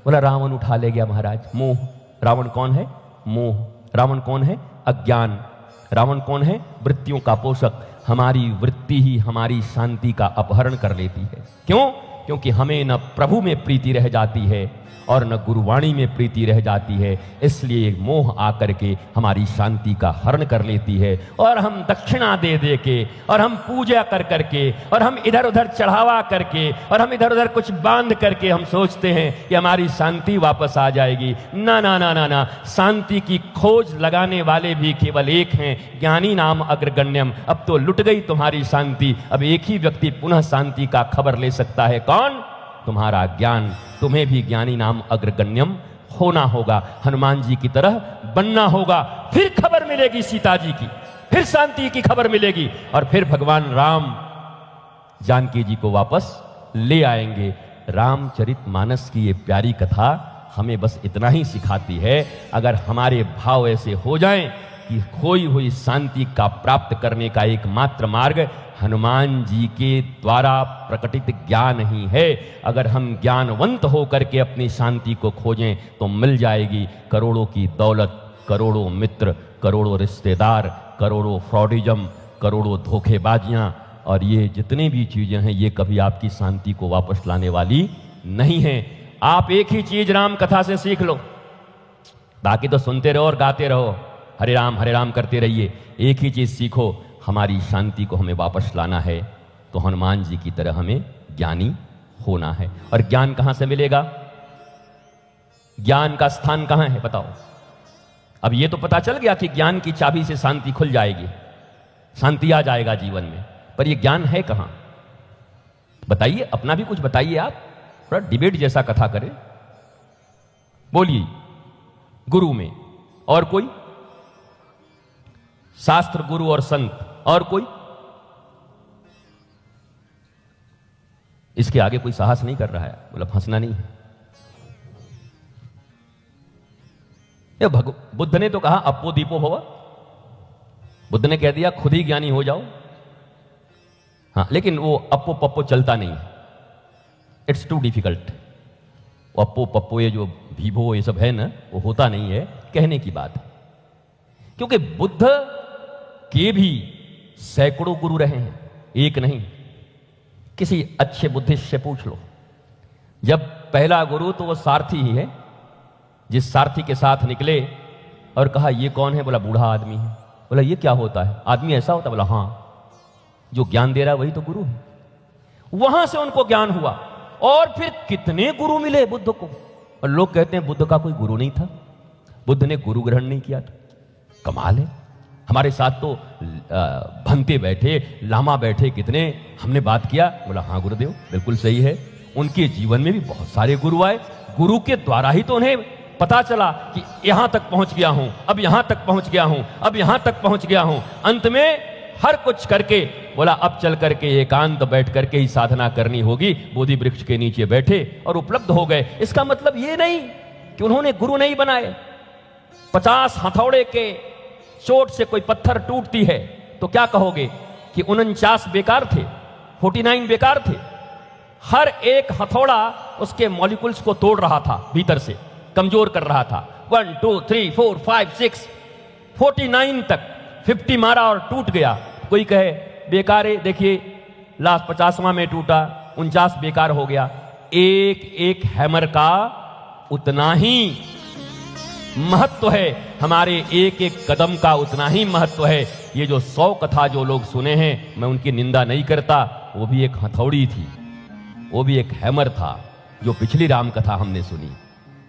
बोला रावण उठा ले गया महाराज, मोह। रावण कौन है? मोह। रावण कौन है? अज्ञान। रावण कौन है? वृत्तियों का पोषक। हमारी वृत्ति ही हमारी शांति का अपहरण कर लेती है। क्यों? क्योंकि हमें न प्रभु में प्रीति रह जाती है और न गुरुवाणी में प्रीति रह जाती है, इसलिए मोह आकर के हमारी शांति का हरण कर लेती है। और हम दक्षिणा दे दे के, और हम पूजा कर करके, और हम इधर उधर चढ़ावा करके, और हम इधर उधर कुछ बांध करके हम सोचते हैं कि हमारी शांति वापस आ जाएगी। ना ना ना ना ना, शांति की खोज लगाने वाले भी केवल एक हैं, ज्ञानी नाम अग्रगण्यम। अब तो लुट गई तुम्हारी शांति। अब एक ही व्यक्ति पुनः शांति का खबर ले सकता है, कौन? तुम्हारा ज्ञान। तुम्हें भी ज्ञानी नाम अग्रगण्यम होना होगा, हनुमान जी की तरह बनना होगा। फिर खबर मिलेगी सीता जी की, फिर शांति की खबर मिलेगी, और फिर भगवान राम जानकी जी को वापस ले आएंगे। रामचरितमानस की ये प्यारी कथा हमें बस इतना ही सिखाती है, अगर हमारे भाव ऐसे हो जाएं कि खोई हुई शांति का प्राप्त करने का एकमात्र मार्ग हनुमान जी के द्वारा प्रकटित ज्ञान ही है। अगर हम ज्ञानवंत होकर के अपनी शांति को खोजें तो मिल जाएगी। करोड़ों की दौलत, करोड़ों मित्र, करोड़ों रिश्तेदार, करोड़ों फ्रॉडिज्म, करोड़ों धोखेबाजियां और ये जितनी भी चीजें हैं ये कभी आपकी शांति को वापस लाने वाली नहीं है। आप एक ही चीज राम कथा से सीख लो, बाकी तो सुनते रहो और गाते रहो, हरे राम करते रहिए। एक ही चीज सीखो, हमारी शांति को हमें वापस लाना है तो हनुमान जी की तरह हमें ज्ञानी होना है। और ज्ञान कहां से मिलेगा? ज्ञान का स्थान कहां है बताओ? अब ये तो पता चल गया कि ज्ञान की चाबी से शांति खुल जाएगी, शांति आ जाएगा जीवन में, पर ये ज्ञान है कहां? बताइए, अपना भी कुछ बताइए। आप थोड़ा डिबेट जैसा कथा करें, बोलिए। गुरु में और कोई? शास्त्र, गुरु और संत, और कोई? इसके आगे कोई साहस नहीं कर रहा है, मतलब हंसना नहीं है। बुद्ध ने तो कहा अप्पो दीपो भव, बुद्ध ने कह दिया खुद ही ज्ञानी हो जाओ। हाँ, लेकिन वो अप्पो पप्पो चलता नहीं है, इट्स टू डिफिकल्ट। अप्पो पप्पो ये जो भीभो ये सब है ना, वो होता नहीं है, कहने की बात है। क्योंकि बुद्ध के भी सैकड़ों गुरु रहे हैं, एक नहीं। किसी अच्छे बुद्धिस्ट से पूछ लो, जब पहला गुरु तो वो सारथी ही है, जिस सारथी के साथ निकले और कहा ये कौन है? बोला बूढ़ा आदमी है। बोला ये क्या होता है? आदमी ऐसा होता? बोला हाँ, जो ज्ञान दे रहा है वही तो गुरु है। वहां से उनको ज्ञान हुआ। और फिर कितने गुरु मिले बुद्ध को, और लोग कहते हैं बुद्ध का कोई गुरु नहीं था, बुद्ध ने गुरु ग्रहण नहीं किया था। कमाल है। हमारे साथ तो भंते बैठे, लामा बैठे, कितने हमने बात किया। बोला हाँ गुरुदेव बिल्कुल सही है। उनके जीवन में भी बहुत सारे गुरु आए, गुरु के द्वारा ही तो उन्हें पता चला कि यहां तक पहुंच गया हूं, अब यहां तक पहुंच गया हूं, अब यहां तक पहुंच गया हूं। अंत में हर कुछ करके बोला अब चल करके एकांत बैठ करके ही साधना करनी होगी। बोधि वृक्ष के नीचे बैठे और उपलब्ध हो गए। इसका मतलब ये नहीं कि उन्होंने गुरु नहीं बनाए। 50 हथौड़े के चोट से कोई पत्थर टूटती है तो क्या कहोगे कि 49 बेकार थे, 49 बेकार थे? हर एक हथौड़ा उसके मॉलिक्यूल्स को तोड़ रहा था, भीतर से कमजोर कर रहा था। 1 2 3 4 5 6 49 तक 50 मारा और टूट गया। कोई कहे बेकार है, देखिए लास्ट 50वां में टूटा, 49 बेकार हो गया। एक एक हैमर का उतना ही महत्व है, हमारे एक एक कदम का उतना ही महत्व है। ये जो 100 कथा जो लोग सुने हैं, मैं उनकी निंदा नहीं करता, वो भी एक हथौड़ी थी, वो भी एक हैमर था। जो पिछली राम कथा हमने सुनी,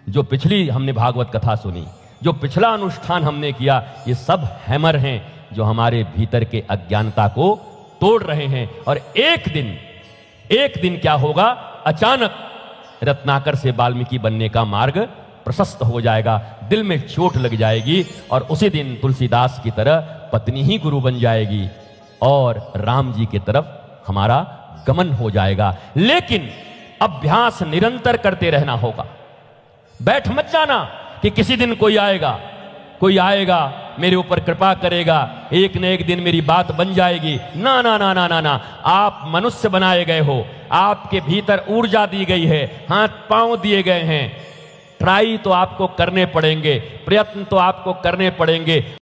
जो पिछली हमने भागवत कथा सुनी, जो पिछला अनुष्ठान हमने किया, ये सब हैमर हैं जो हमारे भीतर के अज्ञानता को तोड़ रहे हैं। और एक दिन क्या होगा? अचानक रत्नाकर से वाल्मीकि बनने का मार्ग प्रशस्त हो जाएगा, दिल में चोट लग जाएगी और उसी दिन तुलसीदास की तरह पत्नी ही गुरु बन जाएगी और राम जी की तरफ हमारा गमन हो जाएगा। लेकिन अभ्यास निरंतर करते रहना होगा। बैठ मत जाना कि किसी दिन कोई आएगा मेरे ऊपर कृपा करेगा, एक न एक दिन मेरी बात बन जाएगी। ना ना ना ना ना ना, आप मनुष्य बनाए गए हो, आपके भीतर ऊर्जा दी गई है, हाथ पांव दिए गए हैं। ट्राई तो आपको करने पड़ेंगे, प्रयत्न तो आपको करने पड़ेंगे।